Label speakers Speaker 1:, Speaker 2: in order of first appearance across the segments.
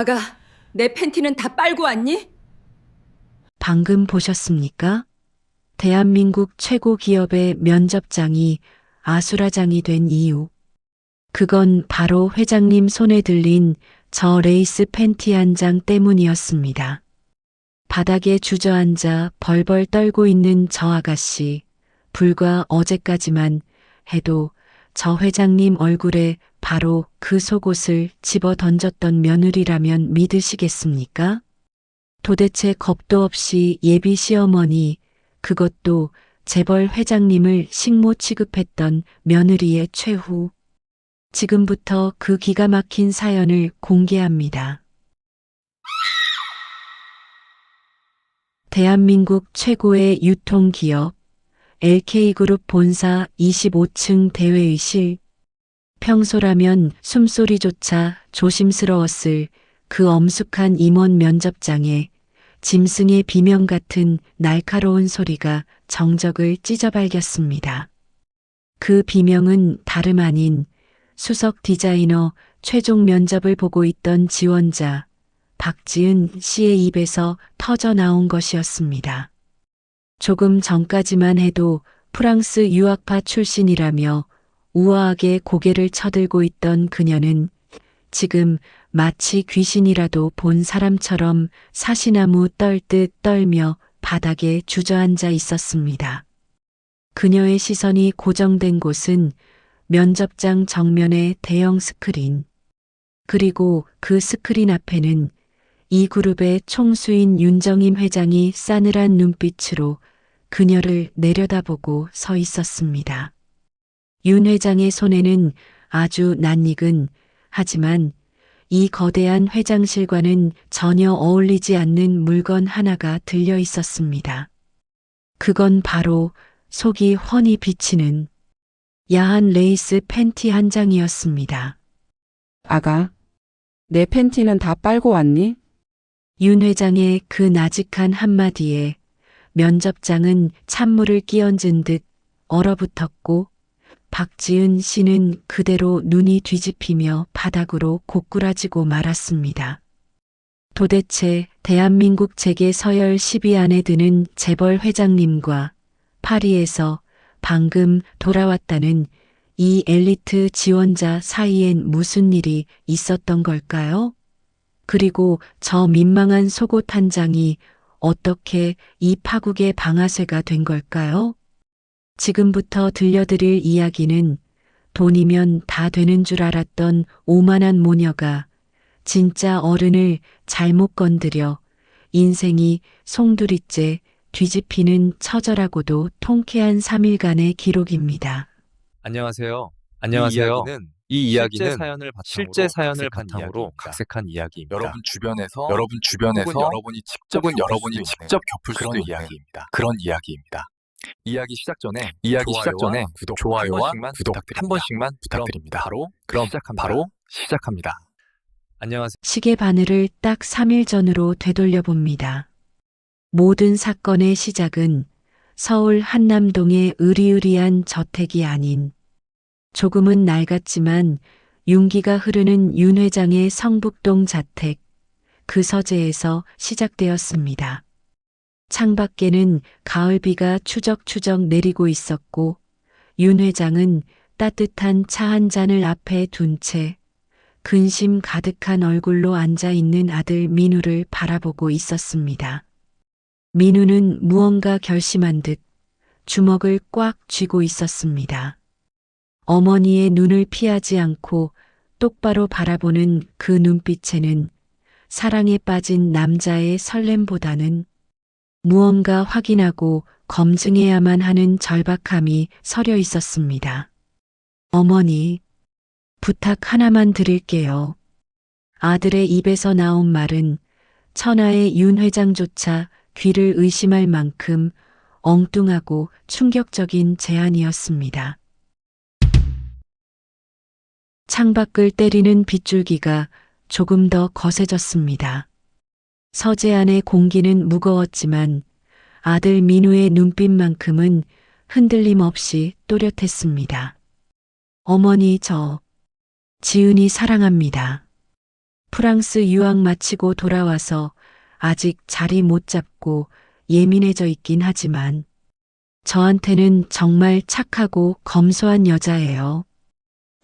Speaker 1: 아가, 내 팬티는 다 빨고 왔니?
Speaker 2: 방금 보셨습니까? 대한민국 최고 기업의 면접장이 아수라장이 된 이유. 그건 바로 회장님 손에 들린 저 레이스 팬티 한 장 때문이었습니다. 바닥에 주저앉아 벌벌 떨고 있는 저 아가씨. 불과 어제까지만 해도 저 회장님 얼굴에 바로 그 속옷을 집어 던졌던 며느리라면 믿으시겠습니까? 도대체 겁도 없이 예비 시어머니, 그것도 재벌 회장님을 식모 취급했던 며느리의 최후. 지금부터 그 기가 막힌 사연을 공개합니다. 대한민국 최고의 유통기업 LK그룹 본사 25층 대회의실. 평소라면 숨소리조차 조심스러웠을 그 엄숙한 임원 면접장에 짐승의 비명 같은 날카로운 소리가 정적을 찢어발겼습니다. 그 비명은 다름 아닌 수석 디자이너 최종 면접을 보고 있던 지원자 박지은 씨의 입에서 터져 나온 것이었습니다. 조금 전까지만 해도 프랑스 유학파 출신이라며 우아하게 고개를 쳐들고 있던 그녀는 지금 마치 귀신이라도 본 사람처럼 사시나무 떨듯 떨며 바닥에 주저앉아 있었습니다. 그녀의 시선이 고정된 곳은 면접장 정면의 대형 스크린. 그리고 그 스크린 앞에는 이 그룹의 총수인 윤정임 회장이 싸늘한 눈빛으로 그녀를 내려다보고 서 있었습니다. 윤 회장의 손에는 아주 낯익은 하지만 이 거대한 회장실과는 전혀 어울리지 않는 물건 하나가 들려 있었습니다. 그건 바로 속이 훤히 비치는 야한 레이스 팬티 한 장이었습니다.
Speaker 3: 아가, 내 팬티는 다 빨고 왔니?
Speaker 2: 윤 회장의 그 나직한 한마디에 면접장은 찬물을 끼얹은 듯 얼어붙었고 박지은 씨는 그대로 눈이 뒤집히며 바닥으로 고꾸라지고 말았습니다. 도대체 대한민국 재계 서열 10위 안에 드는 재벌 회장님과 파리에서 방금 돌아왔다는 이 엘리트 지원자 사이엔 무슨 일이 있었던 걸까요? 그리고 저 민망한 속옷 한 장이 어떻게 이 파국의 방아쇠가 된 걸까요? 지금부터 들려드릴 이야기는 돈이면 다 되는 줄 알았던 오만한 모녀가 진짜 어른을 잘못 건드려 인생이 송두리째 뒤집히는 처절하고도 통쾌한 3일간의 기록입니다.
Speaker 4: 안녕하세요.
Speaker 5: 안녕하세요.
Speaker 4: 이 이야기는
Speaker 5: 실제 사연을
Speaker 4: 각색한
Speaker 5: 바탕으로
Speaker 4: 이야기입니다.
Speaker 5: 각색한 이야기입니다.
Speaker 4: 여러분 주변에서
Speaker 5: 혹은
Speaker 4: 여러분이 직접 겪을
Speaker 5: 그런
Speaker 4: 수도 있는
Speaker 5: 이야기입니다.
Speaker 4: 그런 이야기입니다. 이야기 시작 전에
Speaker 5: 좋아요와 구독
Speaker 4: 한 번씩만 부탁드립니다.
Speaker 5: 그럼
Speaker 4: 바로 시작합니다. 안녕하세요.
Speaker 2: 시계 바늘을 딱 3일 전으로 되돌려봅니다. 모든 사건의 시작은 서울 한남동의 으리으리한 저택이 아닌 조금은 낡았지만 윤기가 흐르는 윤 회장의 성북동 자택, 그 서재에서 시작되었습니다. 창밖에는 가을비가 추적추적 내리고 있었고 윤 회장은 따뜻한 차 한 잔을 앞에 둔 채 근심 가득한 얼굴로 앉아 있는 아들 민우를 바라보고 있었습니다. 민우는 무언가 결심한 듯 주먹을 꽉 쥐고 있었습니다. 어머니의 눈을 피하지 않고 똑바로 바라보는 그 눈빛에는 사랑에 빠진 남자의 설렘보다는 무언가 확인하고 검증해야만 하는 절박함이 서려 있었습니다. 어머니, 부탁 하나만 드릴게요. 아들의 입에서 나온 말은 천하의 윤 회장조차 귀를 의심할 만큼 엉뚱하고 충격적인 제안이었습니다. 창밖을 때리는 빗줄기가 조금 더 거세졌습니다. 서재 안의 공기는 무거웠지만 아들 민우의 눈빛만큼은 흔들림 없이 또렷했습니다. 어머니, 저 지은이 사랑합니다. 프랑스 유학 마치고 돌아와서 아직 자리 못 잡고 예민해져 있긴 하지만 저한테는 정말 착하고 검소한 여자예요.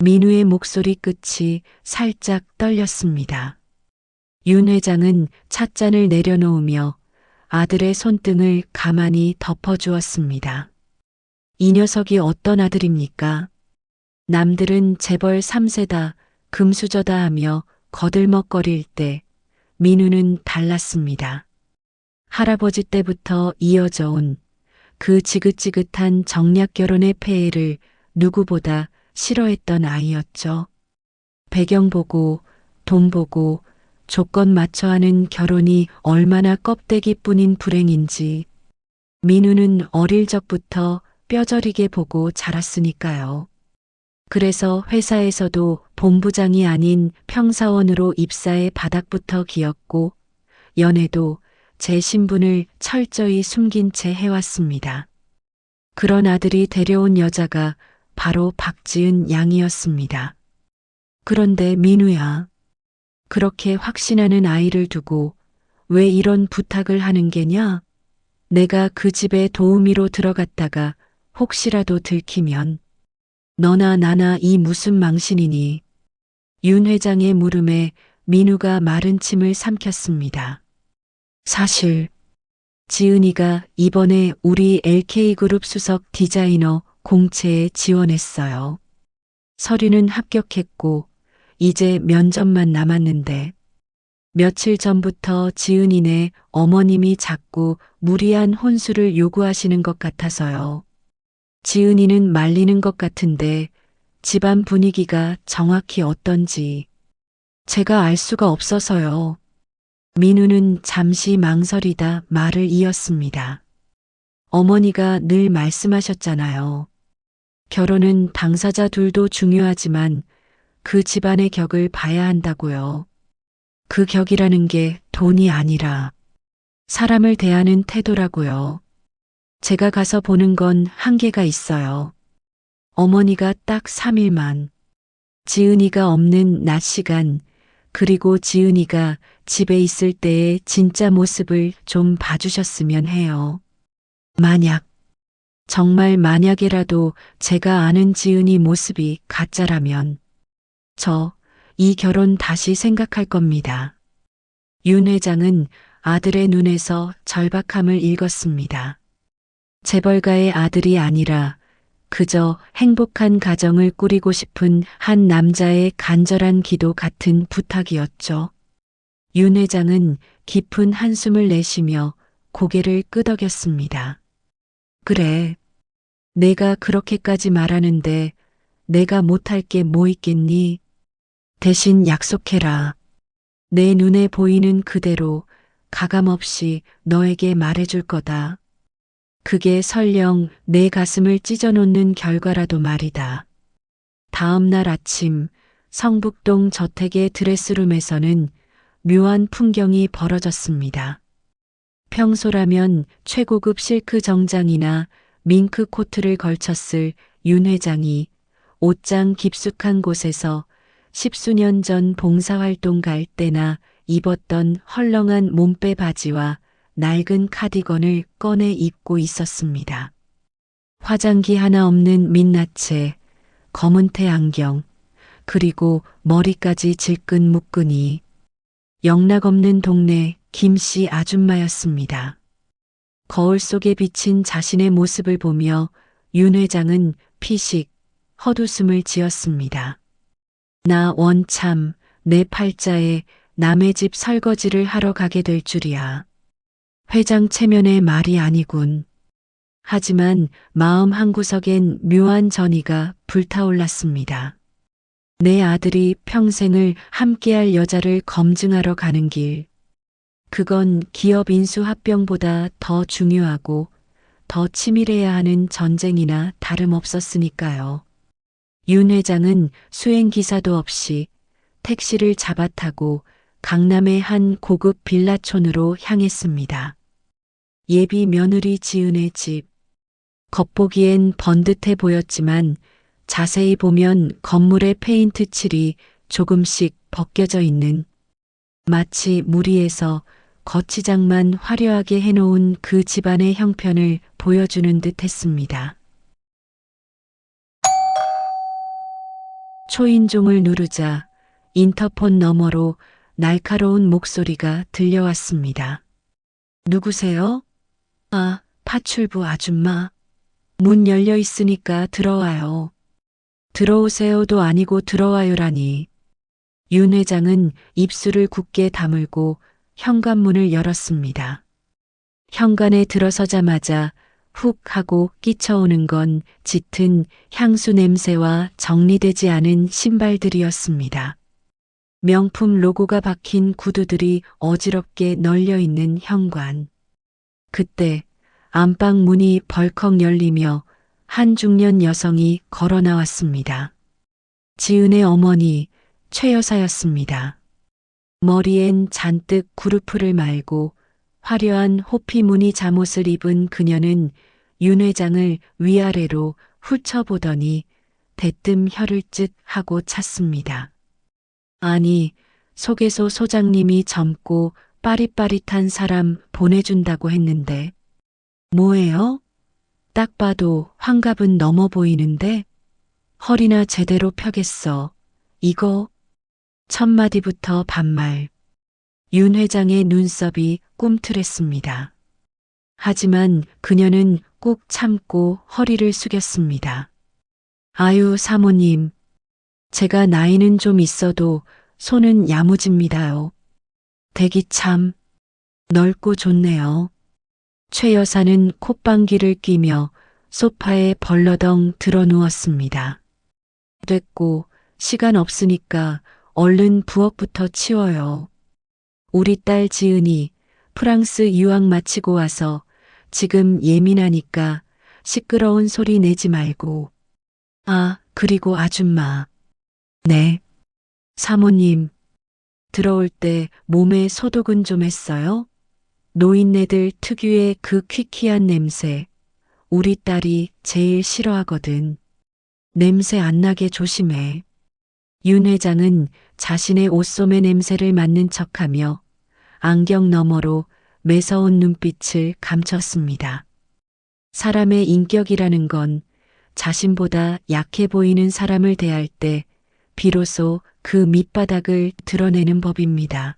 Speaker 2: 민우의 목소리 끝이 살짝 떨렸습니다. 윤 회장은 찻잔을 내려놓으며 아들의 손등을 가만히 덮어주었습니다. 이 녀석이 어떤 아들입니까? 남들은 재벌 3세다, 금수저다 하며 거들먹거릴 때 민우는 달랐습니다. 할아버지 때부터 이어져 온 그 지긋지긋한 정략 결혼의 폐해를 누구보다 싫어했던 아이였죠. 배경 보고, 돈 보고, 조건 맞춰 하는 결혼이 얼마나 껍데기뿐인 불행인지 민우는 어릴 적부터 뼈저리게 보고 자랐으니까요. 그래서 회사에서도 본부장이 아닌 평사원으로 입사해 바닥부터 기었고 연애도 제 신분을 철저히 숨긴 채 해왔습니다. 그런 아들이 데려온 여자가 바로 박지은 양이었습니다. 그런데 민우야, 그렇게 확신하는 아이를 두고 왜 이런 부탁을 하는 게냐? 내가 그 집에 도우미로 들어갔다가 혹시라도 들키면 너나 나나 이 무슨 망신이니? 윤 회장의 물음에 민우가 마른 침을 삼켰습니다. 사실 지은이가 이번에 우리 LK그룹 수석 디자이너 공채에 지원했어요. 서류는 합격했고 이제 면접만 남았는데 며칠 전부터 지은이네 어머님이 자꾸 무리한 혼수를 요구하시는 것 같아서요. 지은이는 말리는 것 같은데 집안 분위기가 정확히 어떤지 제가 알 수가 없어서요. 민우는 잠시 망설이다 말을 이었습니다. 어머니가 늘 말씀하셨잖아요. 결혼은 당사자 둘도 중요하지만 그 집안의 격을 봐야 한다고요. 그 격이라는 게 돈이 아니라 사람을 대하는 태도라고요. 제가 가서 보는 건 한계가 있어요. 어머니가 딱 3일만 지은이가 없는 낮 시간 그리고 지은이가 집에 있을 때의 진짜 모습을 좀 봐주셨으면 해요. 만약, 정말 만약에라도 제가 아는 지은이 모습이 가짜라면 저 이 결혼 다시 생각할 겁니다. 윤 회장은 아들의 눈에서 절박함을 읽었습니다. 재벌가의 아들이 아니라 그저 행복한 가정을 꾸리고 싶은 한 남자의 간절한 기도 같은 부탁이었죠. 윤 회장은 깊은 한숨을 내쉬며 고개를 끄덕였습니다. 그래, 내가 그렇게까지 말하는데 내가 못할 게 뭐 있겠니? 대신 약속해라. 내 눈에 보이는 그대로 가감없이 너에게 말해줄 거다. 그게 설령 내 가슴을 찢어놓는 결과라도 말이다. 다음 날 아침 성북동 저택의 드레스룸에서는 묘한 풍경이 벌어졌습니다. 평소라면 최고급 실크 정장이나 밍크 코트를 걸쳤을 윤 회장이 옷장 깊숙한 곳에서 10수년 전 봉사활동 갈 때나 입었던 헐렁한 몸빼 바지와 낡은 카디건을 꺼내 입고 있었습니다. 화장기 하나 없는 민낯에 검은테 안경, 그리고 머리까지 질끈 묶으니 영락없는 동네 김씨 아줌마였습니다. 거울 속에 비친 자신의 모습을 보며 윤 회장은 피식 헛웃음을 지었습니다. 나 원참 내 팔자에 남의 집 설거지를 하러 가게 될 줄이야. 회장 체면의 말이 아니군. 하지만 마음 한구석엔 묘한 전의가 불타올랐습니다. 내 아들이 평생을 함께할 여자를 검증하러 가는 길. 그건 기업 인수 합병보다 더 중요하고 더 치밀해야 하는 전쟁이나 다름없었으니까요. 윤 회장은 수행기사도 없이 택시를 잡아타고 강남의 한 고급 빌라촌으로 향했습니다. 예비 며느리 지은의 집. 겉보기엔 번듯해 보였지만 자세히 보면 건물의 페인트 칠이 조금씩 벗겨져 있는 마치 무리에서 거치장만 화려하게 해놓은 그 집안의 형편을 보여주는 듯 했습니다. 초인종을 누르자 인터폰 너머로 날카로운 목소리가 들려왔습니다. 누구세요? 아, 파출부 아줌마. 문 열려 있으니까 들어와요. 들어오세요도 아니고 들어와요라니. 윤 회장은 입술을 굳게 다물고 현관문을 열었습니다. 현관에 들어서자마자 훅 하고 끼쳐오는 건 짙은 향수 냄새와 정리되지 않은 신발들이었습니다. 명품 로고가 박힌 구두들이 어지럽게 널려 있는 현관. 그때 안방 문이 벌컥 열리며 한 중년 여성이 걸어 나왔습니다. 지은의 어머니 최 여사였습니다. 머리엔 잔뜩 구루프를 말고 화려한 호피 무늬 잠옷을 입은 그녀는 윤 회장을 위아래로 훑어보더니 대뜸 혀를 쯧 하고 찼습니다. 아니, 소개소 소장님이 젊고 빠릿빠릿한 사람 보내준다고 했는데 뭐예요? 딱 봐도 환갑은 넘어 보이는데 허리나 제대로 펴겠어. 이거 첫 마디부터 반말. 윤 회장의 눈썹이 꿈틀했습니다. 하지만 그녀는 꾹 참고 허리를 숙였습니다. 아유, 사모님. 제가 나이는 좀 있어도 손은 야무집니다요. 댁이 참 넓고 좋네요. 최 여사는 콧방귀를 뀌며 소파에 벌러덩 드러누웠습니다. 됐고, 시간 없으니까 얼른 부엌부터 치워요. 우리 딸 지은이 프랑스 유학 마치고 와서 지금 예민하니까 시끄러운 소리 내지 말고. 아, 그리고 아줌마. 네. 사모님, 들어올 때 몸에 소독은 좀 했어요? 노인네들 특유의 그 퀴퀴한 냄새. 우리 딸이 제일 싫어하거든. 냄새 안 나게 조심해. 윤 회장은 자신의 옷소매 냄새를 맡는 척하며 안경 너머로 매서운 눈빛을 감췄습니다. 사람의 인격이라는 건 자신보다 약해 보이는 사람을 대할 때 비로소 그 밑바닥을 드러내는 법입니다.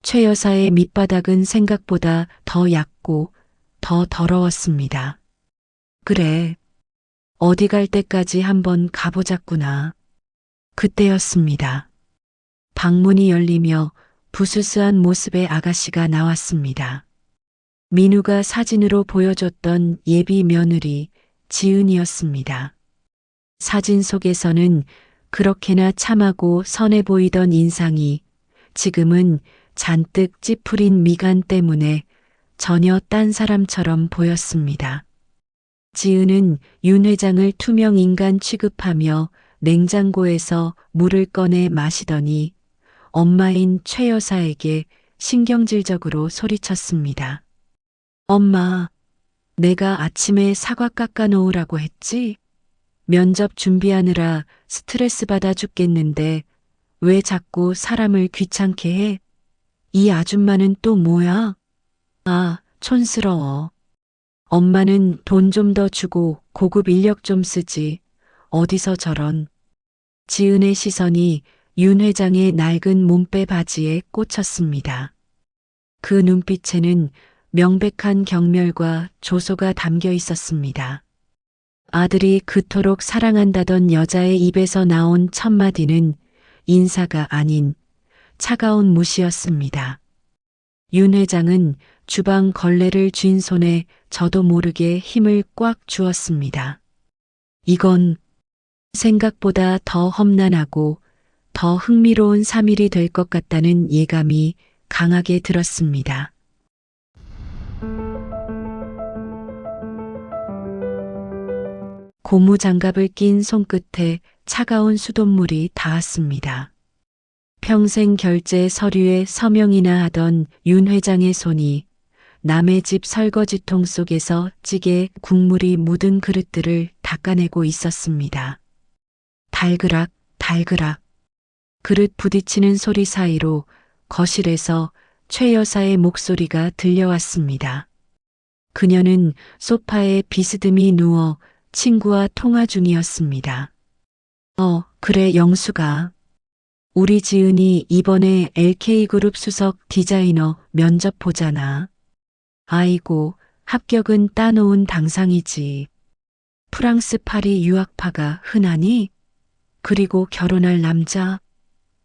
Speaker 2: 최 여사의 밑바닥은 생각보다 더 얕고 더 더러웠습니다. 그래, 어디 갈 때까지 한번 가보자꾸나. 그때였습니다. 방문이 열리며 부스스한 모습의 아가씨가 나왔습니다. 민우가 사진으로 보여줬던 예비 며느리 지은이었습니다. 사진 속에서는 그렇게나 참하고 선해 보이던 인상이 지금은 잔뜩 찌푸린 미간 때문에 전혀 딴 사람처럼 보였습니다. 지은은 윤 회장을 투명 인간 취급하며 냉장고에서 물을 꺼내 마시더니 엄마인 최 여사에게 신경질적으로 소리쳤습니다. 엄마, 내가 아침에 사과 깎아 놓으라고 했지? 면접 준비하느라 스트레스 받아 죽겠는데 왜 자꾸 사람을 귀찮게 해? 이 아줌마는 또 뭐야? 아, 촌스러워. 엄마는 돈 좀 더 주고 고급 인력 좀 쓰지. 어디서 저런. 지은의 시선이 윤 회장의 낡은 몸빼 바지에 꽂혔습니다. 그 눈빛에는 명백한 경멸과 조소가 담겨 있었습니다. 아들이 그토록 사랑한다던 여자의 입에서 나온 첫마디는 인사가 아닌 차가운 무시였습니다. 윤 회장은 주방 걸레를 쥔 손에 저도 모르게 힘을 꽉 주었습니다. 이건 생각보다 더 험난하고 더 흥미로운 3일이 될 것 같다는 예감이 강하게 들었습니다. 고무장갑을 낀 손끝에 차가운 수돗물이 닿았습니다. 평생 결제 서류에 서명이나 하던 윤 회장의 손이 남의 집 설거지통 속에서 찌개 국물이 묻은 그릇들을 닦아내고 있었습니다. 달그락 달그락 그릇 부딪히는 소리 사이로 거실에서 최 여사의 목소리가 들려왔습니다. 그녀는 소파에 비스듬히 누워 친구와 통화 중이었습니다. 그래, 영수가. 우리 지은이 이번에 LK그룹 수석 디자이너 면접 보잖아. 아이고, 합격은 따놓은 당상이지. 프랑스 파리 유학파가 흔하니? 그리고 결혼할 남자?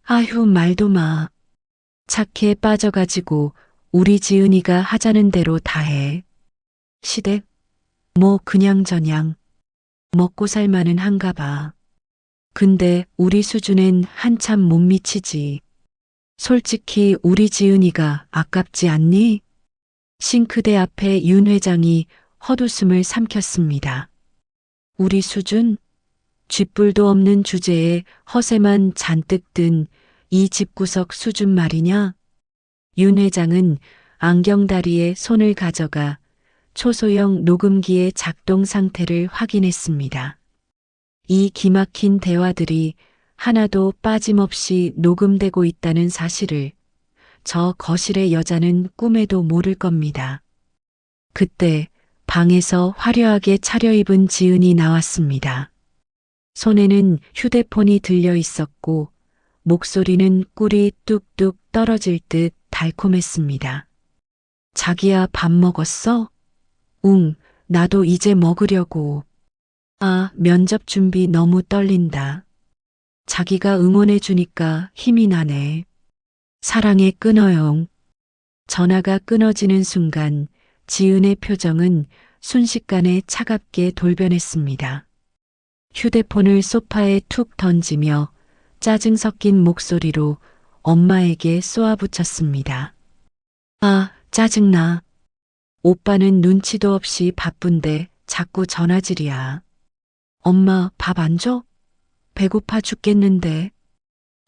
Speaker 2: 아휴, 말도 마. 착해 빠져가지고 우리 지은이가 하자는 대로 다 해. 시댁? 뭐 그냥저냥. 먹고 살만은 한가 봐. 근데 우리 수준엔 한참 못 미치지. 솔직히 우리 지은이가 아깝지 않니? 싱크대 앞에 윤 회장이 헛웃음을 삼켰습니다. 우리 수준? 쥐뿔도 없는 주제에 허세만 잔뜩 든 이 집구석 수준 말이냐? 윤 회장은 안경다리에 손을 가져가 초소형 녹음기의 작동 상태를 확인했습니다. 이 기막힌 대화들이 하나도 빠짐없이 녹음되고 있다는 사실을 저 거실의 여자는 꿈에도 모를 겁니다. 그때 방에서 화려하게 차려입은 지은이 나왔습니다. 손에는 휴대폰이 들려 있었고 목소리는 꿀이 뚝뚝 떨어질 듯 달콤했습니다. 자기야, 밥 먹었어? 응, 나도 이제 먹으려고. 아, 면접 준비 너무 떨린다. 자기가 응원해 주니까 힘이 나네. 사랑해, 끊어요. 전화가 끊어지는 순간 지은의 표정은 순식간에 차갑게 돌변했습니다. 휴대폰을 소파에 툭 던지며 짜증 섞인 목소리로 엄마에게 쏘아붙였습니다. 아, 짜증나. 오빠는 눈치도 없이 바쁜데 자꾸 전화질이야. 엄마, 밥 안 줘? 배고파 죽겠는데.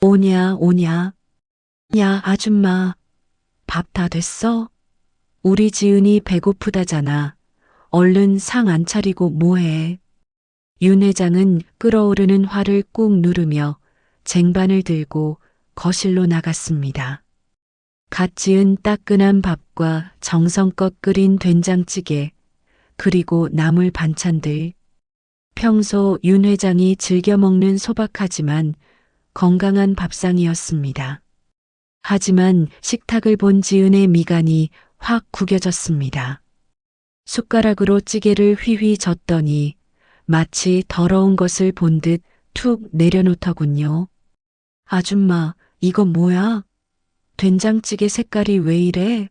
Speaker 2: 오냐. 야, 아줌마. 밥 다 됐어? 우리 지은이 배고프다잖아. 얼른 상 안 차리고 뭐해. 윤 회장은 끓어오르는 화를 꾹 누르며 쟁반을 들고 거실로 나갔습니다. 갓 지은 따끈한 밥과 정성껏 끓인 된장찌개, 그리고 나물 반찬들. 평소 윤 회장이 즐겨 먹는 소박하지만 건강한 밥상이었습니다. 하지만 식탁을 본 지은의 미간이 확 구겨졌습니다. 숟가락으로 찌개를 휘휘 젓더니 마치 더러운 것을 본 듯 툭 내려놓더군요. 아줌마, 이거 뭐야? 된장찌개 색깔이 왜 이래?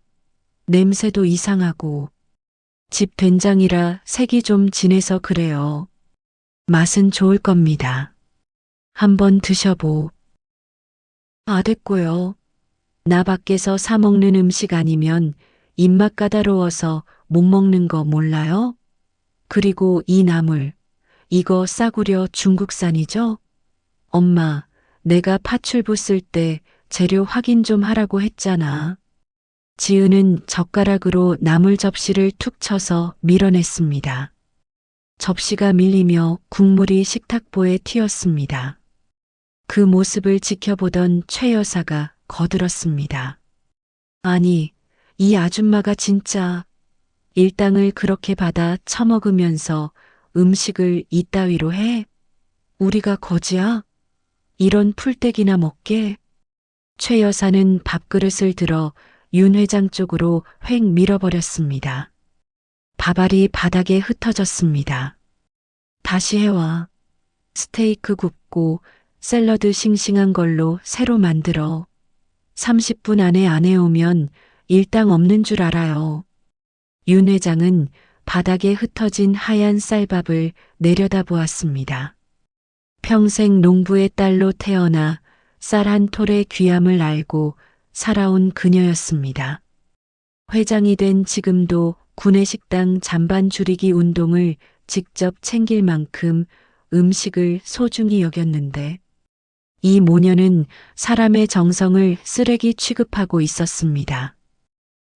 Speaker 2: 냄새도 이상하고. 집 된장이라 색이 좀 진해서 그래요. 맛은 좋을 겁니다. 한번 드셔보. 아, 됐고요. 나 밖에서 사 먹는 음식 아니면 입맛 까다로워서 못 먹는 거 몰라요? 그리고 이 나물, 이거 싸구려 중국산이죠? 엄마, 내가 파출부 쓸 때 재료 확인 좀 하라고 했잖아. 지은은 젓가락으로 나물 접시를 툭 쳐서 밀어냈습니다. 접시가 밀리며 국물이 식탁보에 튀었습니다. 그 모습을 지켜보던 최 여사가 거들었습니다. 아니, 이 아줌마가 진짜 일당을 그렇게 받아 처먹으면서 음식을 이따위로 해? 우리가 거지야? 이런 풀떼기나 먹게? 최 여사는 밥그릇을 들어 윤 회장 쪽으로 휙 밀어버렸습니다. 밥알이 바닥에 흩어졌습니다. 다시 해와. 스테이크 굽고 샐러드 싱싱한 걸로 새로 만들어. 30분 안에 안 해오면 일당 없는 줄 알아요. 윤 회장은 바닥에 흩어진 하얀 쌀밥을 내려다보았습니다. 평생 농부의 딸로 태어나 쌀 한 톨의 귀함을 알고 살아온 그녀였습니다. 회장이 된 지금도 구내식당 잔반 줄이기 운동을 직접 챙길 만큼 음식을 소중히 여겼는데 이 모녀는 사람의 정성을 쓰레기 취급하고 있었습니다.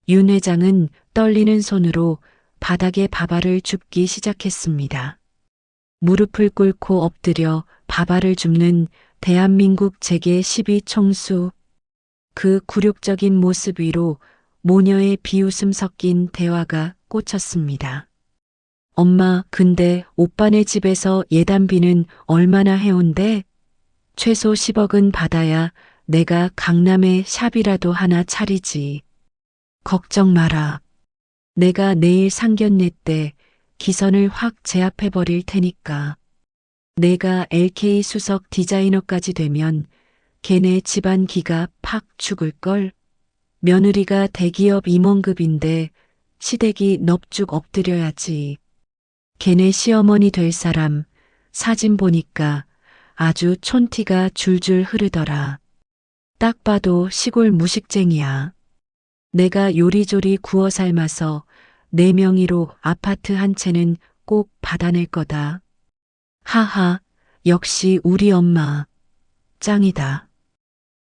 Speaker 2: 윤 회장은 떨리는 손으로 바닥에 밥알을 줍기 시작했습니다. 무릎을 꿇고 엎드려 밥알을 줍는 대한민국 재계 12총수. 그 굴욕적인 모습 위로 모녀의 비웃음 섞인 대화가 꽂혔습니다. 엄마, 근데 오빠네 집에서 예단비는 얼마나 해온대? 최소 10억은 받아야 내가 강남에 샵이라도 하나 차리지. 걱정 마라. 내가 내일 상견례 때 기선을 확 제압해버릴 테니까. 내가 LK 수석 디자이너까지 되면 걔네 집안 기가 팍 죽을걸. 며느리가 대기업 임원급인데 시댁이 넙죽 엎드려야지. 걔네 시어머니 될 사람 사진 보니까 아주 촌티가 줄줄 흐르더라. 딱 봐도 시골 무식쟁이야. 내가 요리조리 구워 삶아서 내 명의로 아파트 한 채는 꼭 받아낼 거다. 하하, 역시 우리 엄마. 짱이다.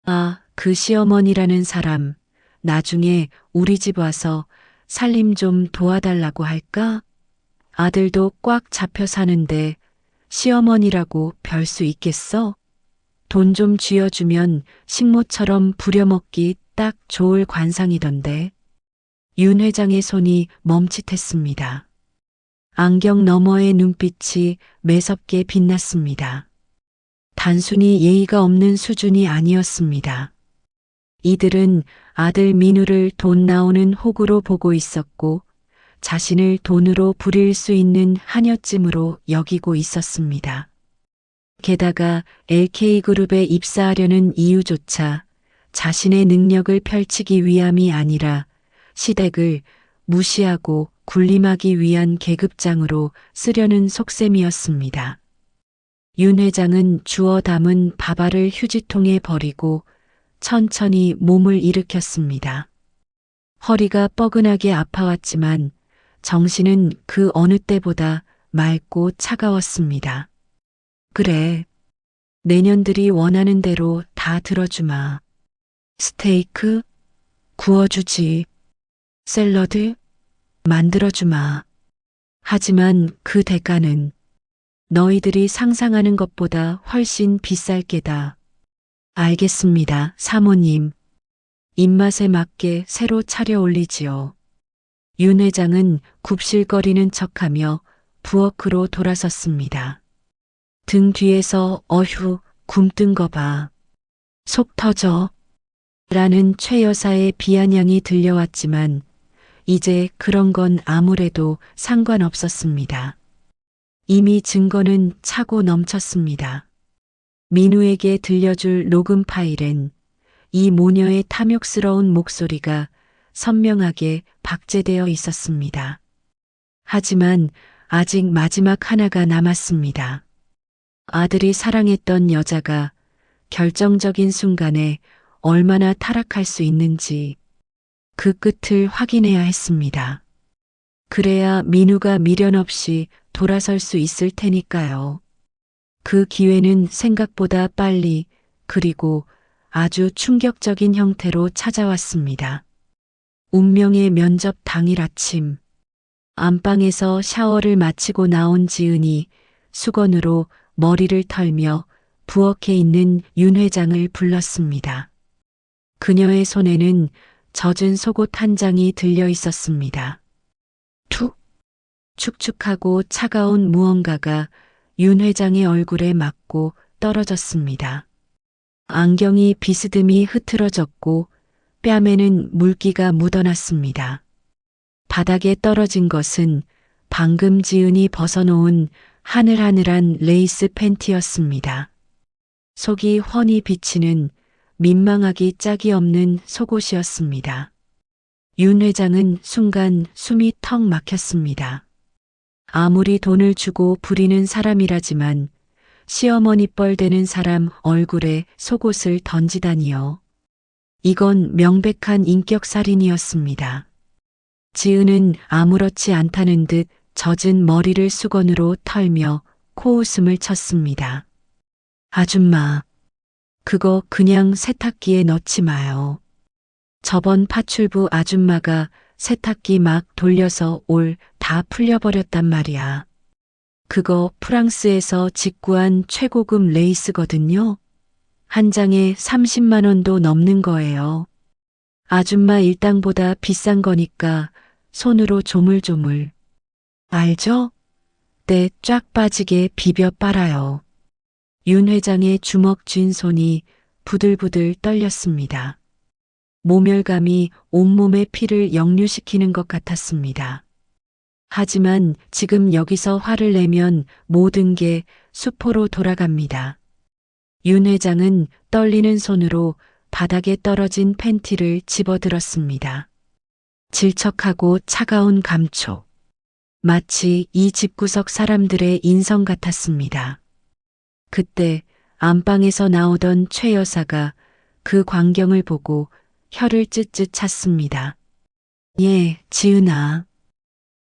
Speaker 2: 아, 그 시어머니라는 사람, 나중에 우리 집 와서 살림 좀 도와달라고 할까? 아들도 꽉 잡혀 사는데 시어머니라고 별 수 있겠어? 돈 좀 쥐어주면 식모처럼 부려먹기 딱 좋을 관상이던데. 윤 회장의 손이 멈칫했습니다. 안경 너머의 눈빛이 매섭게 빛났습니다. 단순히 예의가 없는 수준이 아니었습니다. 이들은 아들 민우를 돈 나오는 호구로 보고 있었고 자신을 돈으로 부릴 수 있는 하녀짐으로 여기고 있었습니다. 게다가 LK그룹에 입사하려는 이유조차 자신의 능력을 펼치기 위함이 아니라 시댁을 무시하고 군림하기 위한 계급장으로 쓰려는 속셈이었습니다. 윤 회장은 주워 담은 밥알을 휴지통에 버리고 천천히 몸을 일으켰습니다. 허리가 뻐근하게 아파왔지만 정신은 그 어느 때보다 맑고 차가웠습니다. 그래, 내년들이 원하는 대로 다 들어주마. 스테이크? 구워주지. 샐러드? 만들어주마. 하지만 그 대가는 너희들이 상상하는 것보다 훨씬 비쌀 게다. 알겠습니다, 사모님. 입맛에 맞게 새로 차려 올리지요. 윤 회장은 굽실거리는 척하며 부엌으로 돌아섰습니다. 등 뒤에서 어휴, 굼뜬 거 봐. 속 터져. 라는 최 여사의 비아냥이 들려왔지만 이제 그런 건 아무래도 상관없었습니다. 이미 증거는 차고 넘쳤습니다. 민우에게 들려줄 녹음 파일엔 이 모녀의 탐욕스러운 목소리가 선명하게 박제되어 있었습니다. 하지만 아직 마지막 하나가 남았습니다. 아들이 사랑했던 여자가 결정적인 순간에 얼마나 타락할 수 있는지 그 끝을 확인해야 했습니다. 그래야 민우가 미련 없이 돌아설 수 있을 테니까요. 그 기회는 생각보다 빨리 그리고 아주 충격적인 형태로 찾아왔습니다. 운명의 면접 당일 아침, 안방에서 샤워를 마치고 나온 지은이 수건으로 머리를 털며 부엌에 있는 윤 회장을 불렀습니다. 그녀의 손에는 젖은 속옷 한 장이 들려 있었습니다. 툭! 축축하고 차가운 무언가가 윤 회장의 얼굴에 맞고 떨어졌습니다. 안경이 비스듬히 흐트러졌고 뺨에는 물기가 묻어났습니다. 바닥에 떨어진 것은 방금 지은이 벗어놓은 하늘하늘한 레이스 팬티였습니다. 속이 훤히 비치는 민망하기 짝이 없는 속옷이었습니다. 윤 회장은 순간 숨이 턱 막혔습니다. 아무리 돈을 주고 부리는 사람이라지만 시어머니 뻘 되는 사람 얼굴에 속옷을 던지다니요. 이건 명백한 인격살인이었습니다. 지은은 아무렇지 않다는 듯 젖은 머리를 수건으로 털며 코웃음을 쳤습니다. 아줌마, 그거 그냥 세탁기에 넣지 마요. 저번 파출부 아줌마가 세탁기 막 돌려서 올 다 풀려버렸단 말이야. 그거 프랑스에서 직구한 최고급 레이스거든요. 한 장에 30만 원도 넘는 거예요. 아줌마 일당보다 비싼 거니까 손으로 조물조물. 알죠? 때 쫙 빠지게 비벼 빨아요. 윤 회장의 주먹 쥔 손이 부들부들 떨렸습니다. 모멸감이 온몸의 피를 역류시키는 것 같았습니다. 하지만 지금 여기서 화를 내면 모든 게 수포로 돌아갑니다. 윤 회장은 떨리는 손으로 바닥에 떨어진 팬티를 집어들었습니다. 질척하고 차가운 감촉. 마치 이 집구석 사람들의 인성 같았습니다. 그때 안방에서 나오던 최 여사가 그 광경을 보고 혀를 쯧쯧 찼습니다. 예, 지은아.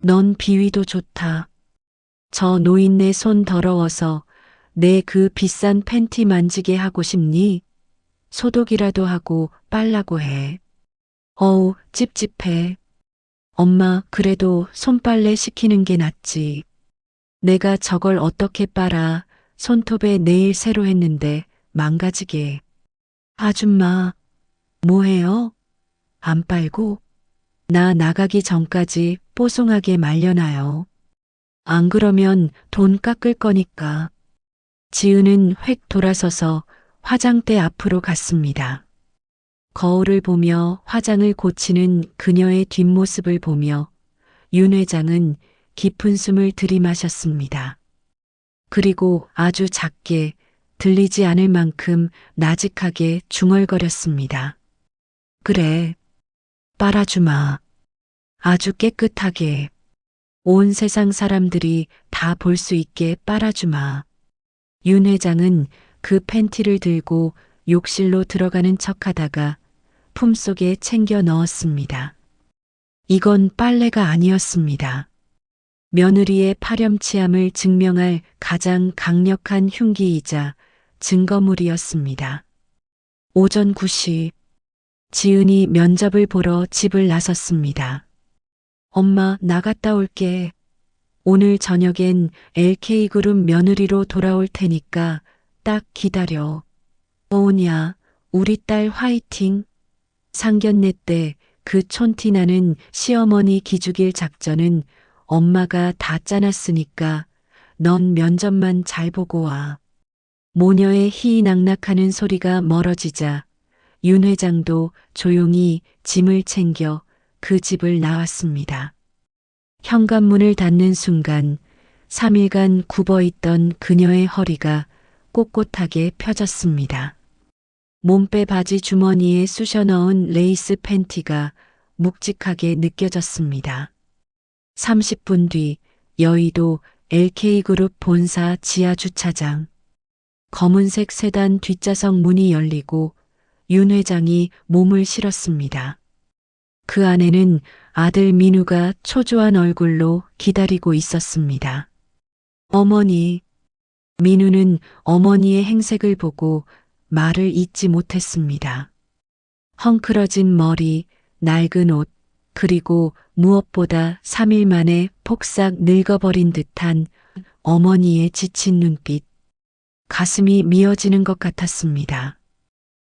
Speaker 2: 넌 비위도 좋다. 저 노인네 손 더러워서 내 그 비싼 팬티 만지게 하고 싶니? 소독이라도 하고 빨라고 해. 어우, 찝찝해. 엄마, 그래도 손빨래 시키는 게 낫지. 내가 저걸 어떻게 빨아. 손톱에 네일 새로 했는데 망가지게. 아줌마, 뭐해요? 안 빨고? 나 나가기 전까지 뽀송하게 말려놔요. 안 그러면 돈 깎을 거니까. 지은은 획 돌아서서 화장대 앞으로 갔습니다. 거울을 보며 화장을 고치는 그녀의 뒷모습을 보며 윤 회장은 깊은 숨을 들이마셨습니다. 그리고 아주 작게 들리지 않을 만큼 나직하게 중얼거렸습니다. 그래, 빨아주마. 아주 깨끗하게. 온 세상 사람들이 다 볼 수 있게 빨아주마. 윤 회장은 그 팬티를 들고 욕실로 들어가는 척하다가 품속에 챙겨 넣었습니다. 이건 빨래가 아니었습니다. 며느리의 파렴치함을 증명할 가장 강력한 흉기이자 증거물이었습니다. 오전 9시 지은이 면접을 보러 집을 나섰습니다. 엄마, 나갔다 올게. 오늘 저녁엔 LK그룹 며느리로 돌아올 테니까 딱 기다려. 오냐, 우리 딸 화이팅. 상견례 때 그 촌티나는 시어머니 기죽일 작전은 엄마가 다 짜놨으니까 넌 면접만 잘 보고 와. 모녀의 희희낙낙하는 소리가 멀어지자 윤 회장도 조용히 짐을 챙겨 그 집을 나왔습니다. 현관문을 닫는 순간 3일간 굽어있던 그녀의 허리가 꼿꼿하게 펴졌습니다. 몸빼 바지 주머니에 쑤셔 넣은 레이스 팬티가 묵직하게 느껴졌습니다. 30분 뒤 여의도 LK그룹 본사 지하주차장. 검은색 세단 뒷좌석 문이 열리고 윤 회장이 몸을 실었습니다. 그 안에는 아들 민우가 초조한 얼굴로 기다리고 있었습니다. 어머니. 민우는 어머니의 행색을 보고 말을 잇지 못했습니다. 헝클어진 머리, 낡은 옷, 그리고 무엇보다 3일 만에 폭삭 늙어버린 듯한 어머니의 지친 눈빛. 가슴이 미어지는 것 같았습니다.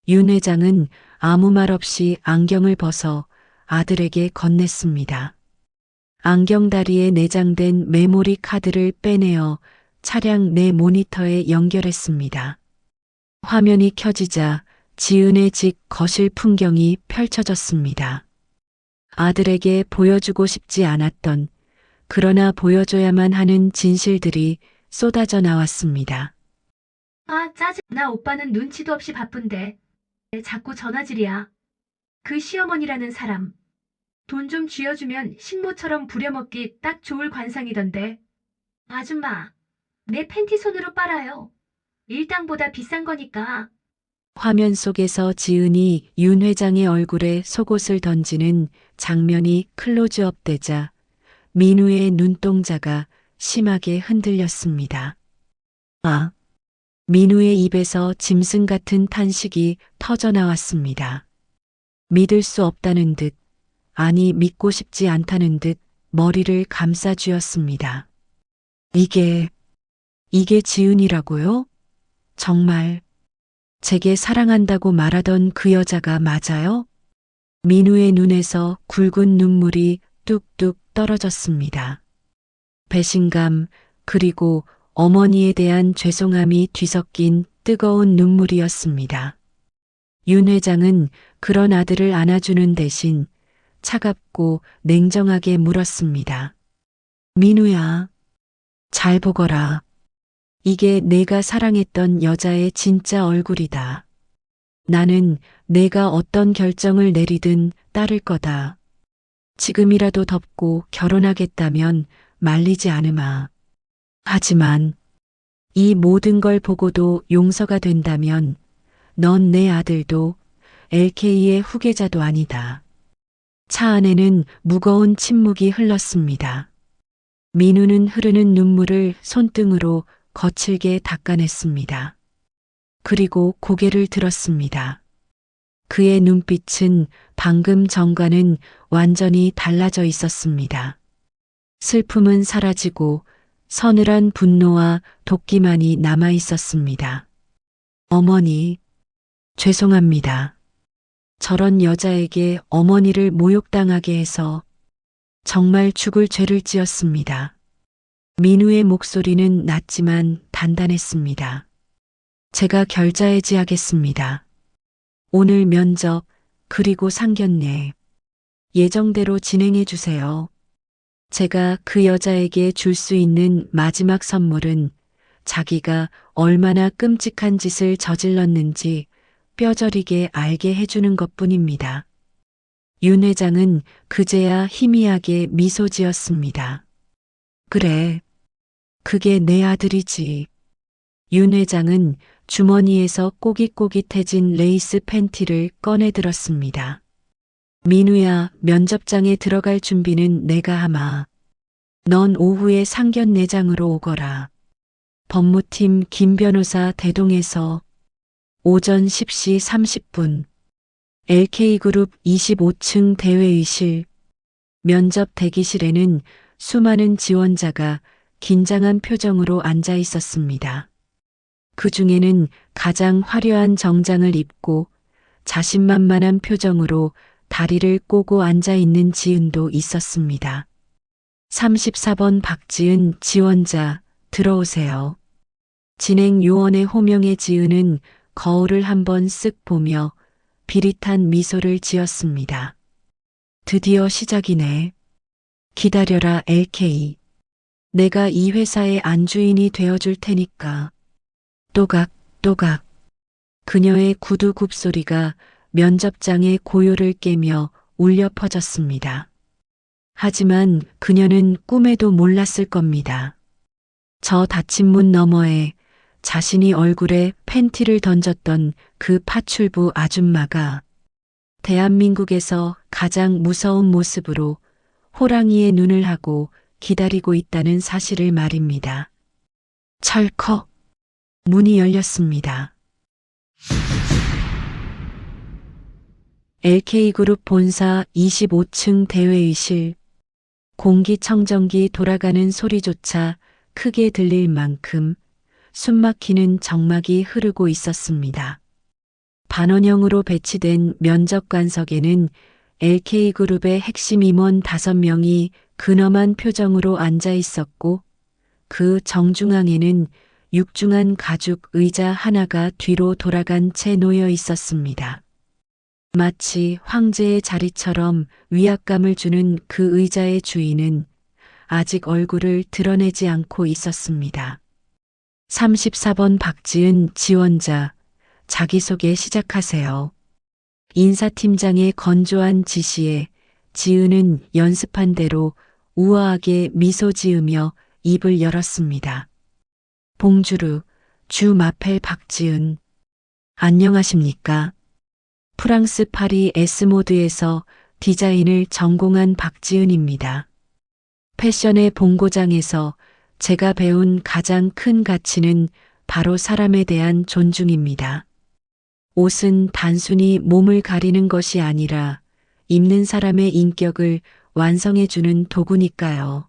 Speaker 2: 윤 회장은 아무 말 없이 안경을 벗어 아들에게 건넸습니다. 안경다리에 내장된 메모리 카드를 빼내어 차량 내 모니터에 연결했습니다. 화면이 켜지자 지은의 집 거실 풍경이 펼쳐졌습니다. 아들에게 보여주고 싶지 않았던, 그러나 보여줘야만 하는 진실들이 쏟아져 나왔습니다.
Speaker 6: 아, 짜증나. 오빠는 눈치도 없이 바쁜데. 왜 자꾸 전화질이야. 그 시어머니라는 사람. 돈 좀 쥐어주면 식모처럼 부려먹기 딱 좋을 관상이던데. 아줌마, 내 팬티 손으로 빨아요. 일당보다 비싼 거니까.
Speaker 2: 화면 속에서 지은이 윤 회장의 얼굴에 속옷을 던지는 장면이 클로즈업 되자 민우의 눈동자가 심하게 흔들렸습니다. 아! 민우의 입에서 짐승 같은 탄식이 터져나왔습니다. 믿을 수 없다는 듯, 아니 믿고 싶지 않다는 듯 머리를 감싸 쥐었습니다. 이게 지은이라고요? 정말 제게 사랑한다고 말하던 그 여자가 맞아요? 민우의 눈에서 굵은 눈물이 뚝뚝 떨어졌습니다. 배신감, 그리고 어머니에 대한 죄송함이 뒤섞인 뜨거운 눈물이었습니다. 윤 회장은 그런 아들을 안아주는 대신 차갑고 냉정하게 물었습니다. 민우야, 잘 보거라. 이게 내가 사랑했던 여자의 진짜 얼굴이다. 나는 내가 어떤 결정을 내리든 따를 거다. 지금이라도 덮고 결혼하겠다면 말리지 않으마. 하지만 이 모든 걸 보고도 용서가 된다면 넌 내 아들도 LK의 후계자도 아니다. 차 안에는 무거운 침묵이 흘렀습니다. 민우는 흐르는 눈물을 손등으로 거칠게 닦아냈습니다. 그리고 고개를 들었습니다. 그의 눈빛은 방금 전과는 완전히 달라져 있었습니다. 슬픔은 사라지고 서늘한 분노와 도끼만이 남아 있었습니다. 어머니, 죄송합니다. 저런 여자에게 어머니를 모욕당하게 해서 정말 죽을 죄를 지었습니다. 민우의 목소리는 낮지만 단단했습니다. 제가 결자해지하겠습니다. 오늘 면접, 그리고 상견례 예정대로 진행해 주세요. 제가 그 여자에게 줄 수 있는 마지막 선물은 자기가 얼마나 끔찍한 짓을 저질렀는지 뼈저리게 알게 해주는 것뿐입니다. 윤 회장은 그제야 희미하게 미소 지었습니다. 그래, 그게 내 아들이지. 윤 회장은 주머니에서 꼬깃꼬깃해진 레이스 팬티를 꺼내 들었습니다. 민우야, 면접장에 들어갈 준비는 내가 하마. 넌 오후에 상견례장으로 오거라. 법무팀 김 변호사 대동에서 오전 10시 30분 LK그룹 25층 대회의실. 면접 대기실에는 수많은 지원자가 긴장한 표정으로 앉아 있었습니다. 그 중에는 가장 화려한 정장을 입고 자신만만한 표정으로 다리를 꼬고 앉아 있는 지은도 있었습니다. 34번 박지은 지원자, 들어오세요. 진행 요원의 호명에 지은은 거울을 한번 쓱 보며 비릿한 미소를 지었습니다. 드디어 시작이네. 기다려라, LK. 내가 이 회사의 안주인이 되어줄 테니까. 또각, 또각. 그녀의 구두 굽소리가 면접장의 고요를 깨며 울려 퍼졌습니다. 하지만 그녀는 꿈에도 몰랐을 겁니다. 저 닫힌 문 너머에 자신이 얼굴에 팬티를 던졌던 그 파출부 아줌마가 대한민국에서 가장 무서운 모습으로 호랑이의 눈을 하고 기다리고 있다는 사실을 말입니다. 철컥. 문이 열렸습니다. LK그룹 본사 25층 대회의실. 공기청정기 돌아가는 소리조차 크게 들릴 만큼 숨막히는 정막이 흐르고 있었습니다. 반원형으로 배치된 면접관석에는 LK그룹의 핵심 임원 5명이 근엄한 표정으로 앉아 있었고 그 정중앙에는 육중한 가죽 의자 하나가 뒤로 돌아간 채 놓여 있었습니다. 마치 황제의 자리처럼 위압감을 주는 그 의자의 주인은 아직 얼굴을 드러내지 않고 있었습니다. 34번 박지은 지원자, 자기소개 시작하세요. 인사팀장의 건조한 지시에 지은은 연습한 대로 우아하게 미소 지으며 입을 열었습니다. 봉주르, 주 마펠 박지은. 안녕하십니까? 프랑스 파리 S모드에서 디자인을 전공한 박지은입니다. 패션의 본고장에서 제가 배운 가장 큰 가치는 바로 사람에 대한 존중입니다. 옷은 단순히 몸을 가리는 것이 아니라 입는 사람의 인격을 완성해주는 도구니까요.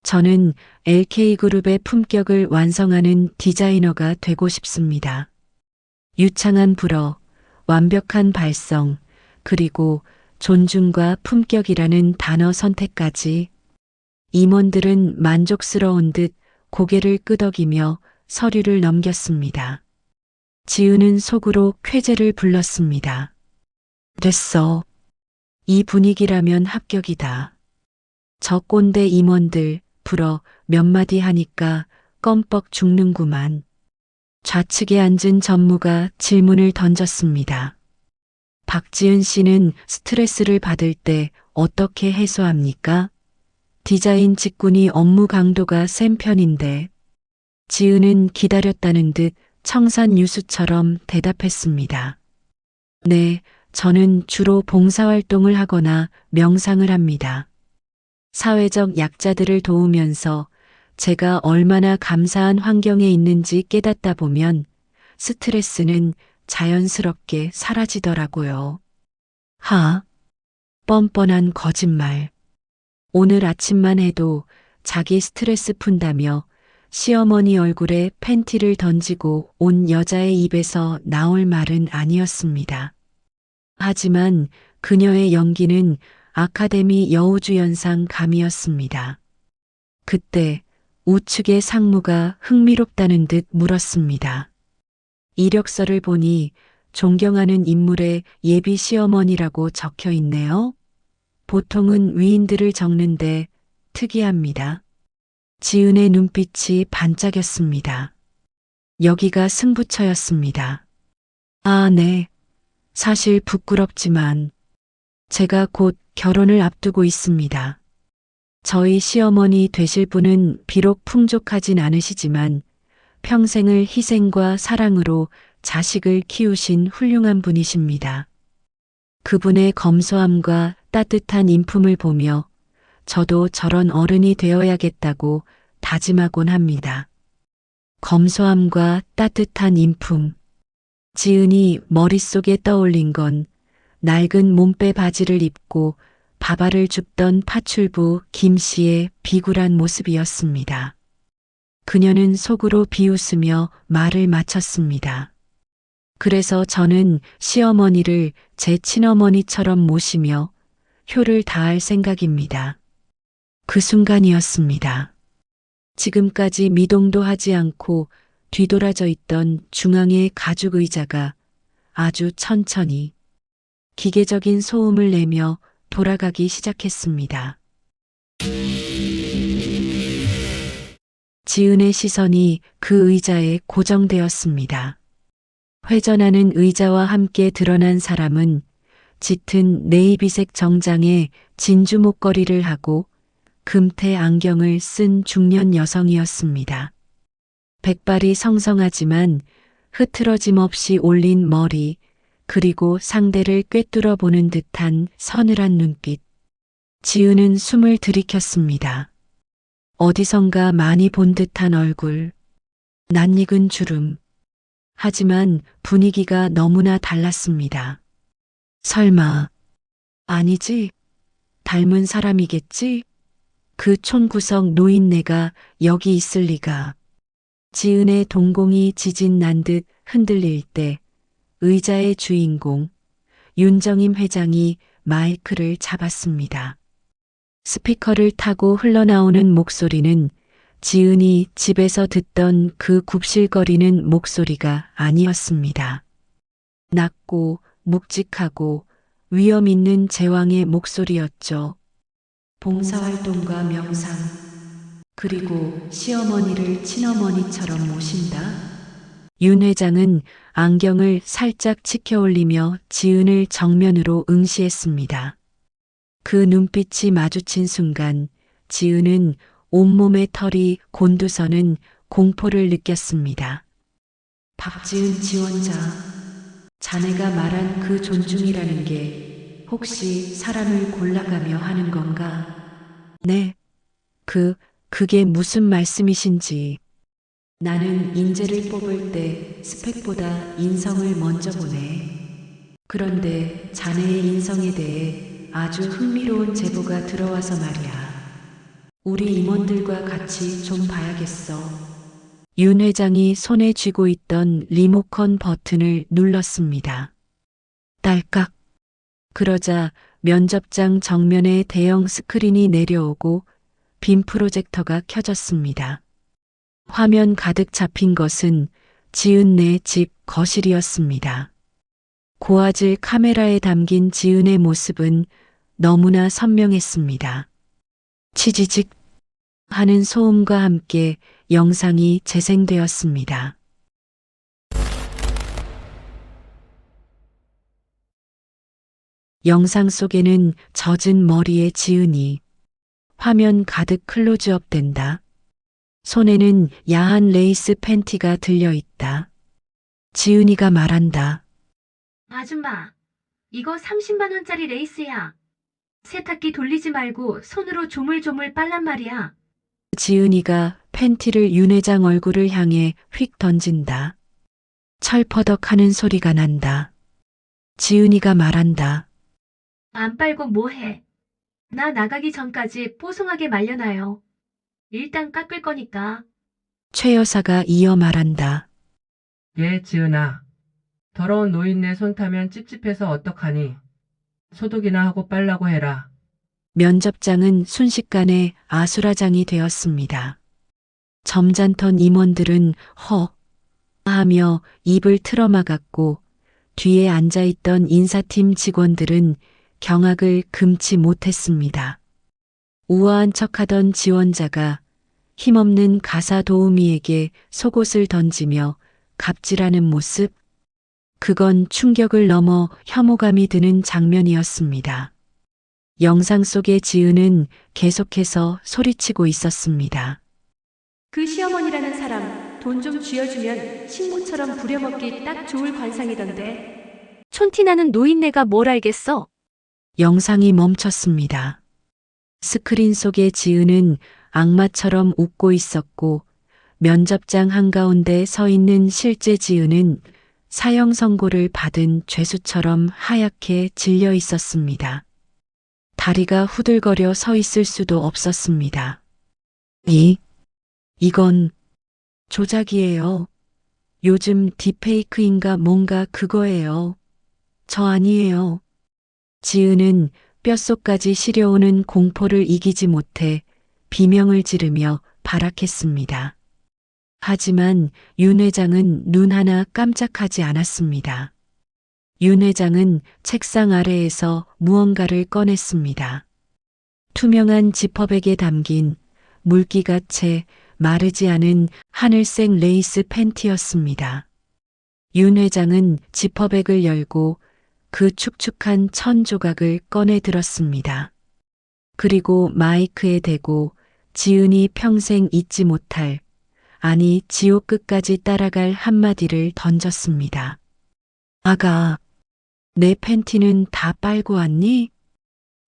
Speaker 2: 저는 LK그룹의 품격을 완성하는 디자이너가 되고 싶습니다. 유창한 불어, 완벽한 발성, 그리고 존중과 품격이라는 단어 선택까지. 임원들은 만족스러운 듯 고개를 끄덕이며 서류를 넘겼습니다. 지은은 속으로 쾌재를 불렀습니다. 됐어. 이 분위기라면 합격이다. 저 꼰대 임원들 불어 몇 마디 하니까 껌뻑 죽는구만. 좌측에 앉은 전무가 질문을 던졌습니다. 박지은 씨는 스트레스를 받을 때 어떻게 해소합니까? 디자인 직군이 업무 강도가 센 편인데. 지은은 기다렸다는 듯 청산유수처럼 대답했습니다. 네, 저는 주로 봉사활동을 하거나 명상을 합니다. 사회적 약자들을 도우면서 제가 얼마나 감사한 환경에 있는지 깨닫다 보면 스트레스는 자연스럽게 사라지더라고요. 뻔뻔한 거짓말. 오늘 아침만 해도 자기 스트레스 푼다며 시어머니 얼굴에 팬티를 던지고 온 여자의 입에서 나올 말은 아니었습니다. 하지만 그녀의 연기는 아카데미 여우주연상 감이었습니다. 그때 우측의 상무가 흥미롭다는 듯 물었습니다. 이력서를 보니 존경하는 인물의 예비 시어머니라고 적혀 있네요. 보통은 위인들을 적는데 특이합니다. 지은의 눈빛이 반짝였습니다. 여기가 승부처였습니다. 네. 사실 부끄럽지만 제가 곧 결혼을 앞두고 있습니다. 저희 시어머니 되실 분은 비록 풍족하진 않으시지만 평생을 희생과 사랑으로 자식을 키우신 훌륭한 분이십니다. 그분의 검소함과 따뜻한 인품을 보며 저도 저런 어른이 되어야겠다고 다짐하곤 합니다. 검소함과 따뜻한 인품. 지은이 머릿속에 떠올린 건 낡은 몸빼 바지를 입고 밥알을 줍던 파출부 김 씨의 비굴한 모습이었습니다. 그녀는 속으로 비웃으며 말을 마쳤습니다. 그래서 저는 시어머니를 제 친어머니처럼 모시며 효를 다할 생각입니다. 그 순간이었습니다. 지금까지 미동도 하지 않고 뒤돌아져 있던 중앙의 가죽 의자가 아주 천천히 기계적인 소음을 내며 돌아가기 시작했습니다. 지은의 시선이 그 의자에 고정되었습니다. 회전하는 의자와 함께 드러난 사람은 짙은 네이비색 정장에 진주 목걸이를 하고 금태 안경을 쓴 중년 여성이었습니다. 백발이 성성하지만 흐트러짐 없이 올린 머리, 그리고 상대를 꿰뚫어 보는 듯한 서늘한 눈빛. 지은은 숨을 들이켰습니다. 어디선가 많이 본 듯한 얼굴, 낯익은 주름. 하지만 분위기가 너무나 달랐습니다. 설마, 아니지? 닮은 사람이겠지? 그 촌구석 노인네가 여기 있을 리가. 지은의 동공이 지진 난 듯 흔들릴 때 의자의 주인공 윤정임 회장이 마이크를 잡았습니다. 스피커를 타고 흘러나오는 목소리는 지은이 집에서 듣던 그 굽실거리는 목소리가 아니었습니다. 낮고 묵직하고 위엄 있는 제왕의 목소리였죠. 봉사활동과 명상, 그리고 시어머니를 친어머니처럼 모신다. 윤 회장은 안경을 살짝 치켜 올리며 지은을 정면으로 응시했습니다. 그 눈빛이 마주친 순간 지은은 온몸의 털이 곤두서는 공포를 느꼈습니다. 박지은 지원자, 자네가 말한 그 존중이라는 게 혹시 사람을 골라가며 하는 건가? 네, 그게 무슨 말씀이신지. 나는 인재를 뽑을 때 스펙보다 인성을 먼저 보네. 그런데 자네의 인성에 대해 아주 흥미로운 제보가 들어와서 말이야. 우리 임원들과 같이 좀 봐야겠어. 윤 회장이 손에 쥐고 있던 리모컨 버튼을 눌렀습니다. 딸깍. 그러자 면접장 정면에 대형 스크린이 내려오고 빔 프로젝터가 켜졌습니다. 화면 가득 잡힌 것은 지은네 집 거실이었습니다. 고화질 카메라에 담긴 지은의 모습은 너무나 선명했습니다. 치지직 하는 소음과 함께 영상이 재생되었습니다. 영상 속에는 젖은 머리의 지은이 화면 가득 클로즈업 된다. 손에는 야한 레이스 팬티가 들려있다. 지은이가 말한다.
Speaker 6: 아줌마, 이거 30만 원짜리 레이스야. 세탁기 돌리지 말고 손으로 조물조물 빨란 말이야.
Speaker 2: 지은이가 팬티를 윤 회장 얼굴을 향해 휙 던진다. 철퍼덕 하는 소리가 난다. 지은이가 말한다.
Speaker 6: 안 빨고 뭐해? 나 나가기 전까지 뽀송하게 말려놔요. 일단 깎을 거니까.
Speaker 2: 최 여사가 이어 말한다.
Speaker 7: 예, 지은아. 더러운 노인네 손 타면 찝찝해서 어떡하니? 소독이나 하고 빨라고 해라.
Speaker 2: 면접장은 순식간에 아수라장이 되었습니다. 점잖던 임원들은 허 하며 입을 틀어막았고 뒤에 앉아있던 인사팀 직원들은 경악을 금치 못했습니다. 우아한 척하던 지원자가 힘없는 가사 도우미에게 속옷을 던지며 갑질하는 모습, 그건 충격을 넘어 혐오감이 드는 장면이었습니다. 영상 속의 지은은 계속해서 소리치고 있었습니다.
Speaker 6: 그 시어머니라는 사람 돈 좀 쥐어주면 식모처럼 부려먹기 딱 좋을 관상이던데. 촌티나는 노인네가 뭘 알겠어?
Speaker 2: 영상이 멈췄습니다. 스크린 속의 지은은 악마처럼 웃고 있었고 면접장 한가운데 서 있는 실제 지은은 사형 선고를 받은 죄수처럼 하얗게 질려 있었습니다. 다리가 후들거려 서 있을 수도 없었습니다. 이건 조작이에요. 요즘 딥페이크인가 뭔가 그거예요. 저 아니에요. 지은은 뼛속까지 시려오는 공포를 이기지 못해 비명을 지르며 발악했습니다. 하지만 윤 회장은 눈 하나 깜짝하지 않았습니다. 윤 회장은 책상 아래에서 무언가를 꺼냈습니다. 투명한 지퍼백에 담긴 물기가 채 마르지 않은 하늘색 레이스 팬티였습니다. 윤 회장은 지퍼백을 열고 그 축축한 천 조각을 꺼내 들었습니다. 그리고 마이크에 대고 지은이 평생 잊지 못할, 아니 지옥 끝까지 따라갈 한마디를 던졌습니다. 아가, 내 팬티는 다 빨고 왔니?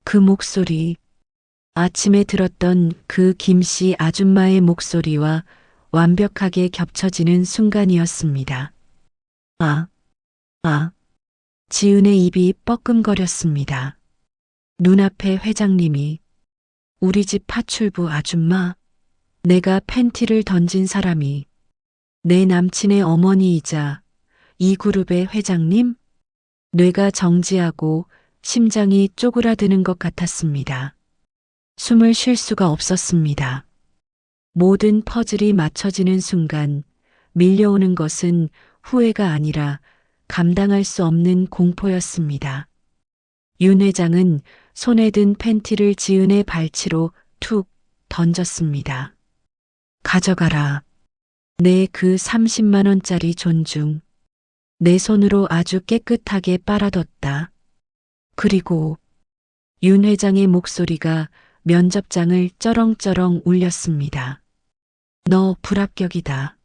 Speaker 2: 그 목소리, 아침에 들었던 그 김씨 아줌마의 목소리와 완벽하게 겹쳐지는 순간이었습니다. 지은의 입이 뻐끔거렸습니다. 눈앞에 회장님이, 우리 집 파출부 아줌마, 내가 팬티를 던진 사람이 내 남친의 어머니이자 이 그룹의 회장님? 뇌가 정지하고 심장이 쪼그라드는 것 같았습니다. 숨을 쉴 수가 없었습니다. 모든 퍼즐이 맞춰지는 순간 밀려오는 것은 후회가 아니라 감당할 수 없는 공포였습니다. 윤 회장은 손에 든 팬티를 지은의 발치로 툭 던졌습니다. 가져가라. 내 그 30만 원짜리 존중. 내 손으로 아주 깨끗하게 빨아뒀다. 그리고 윤 회장의 목소리가 면접장을 쩌렁쩌렁 울렸습니다. 너 불합격이다.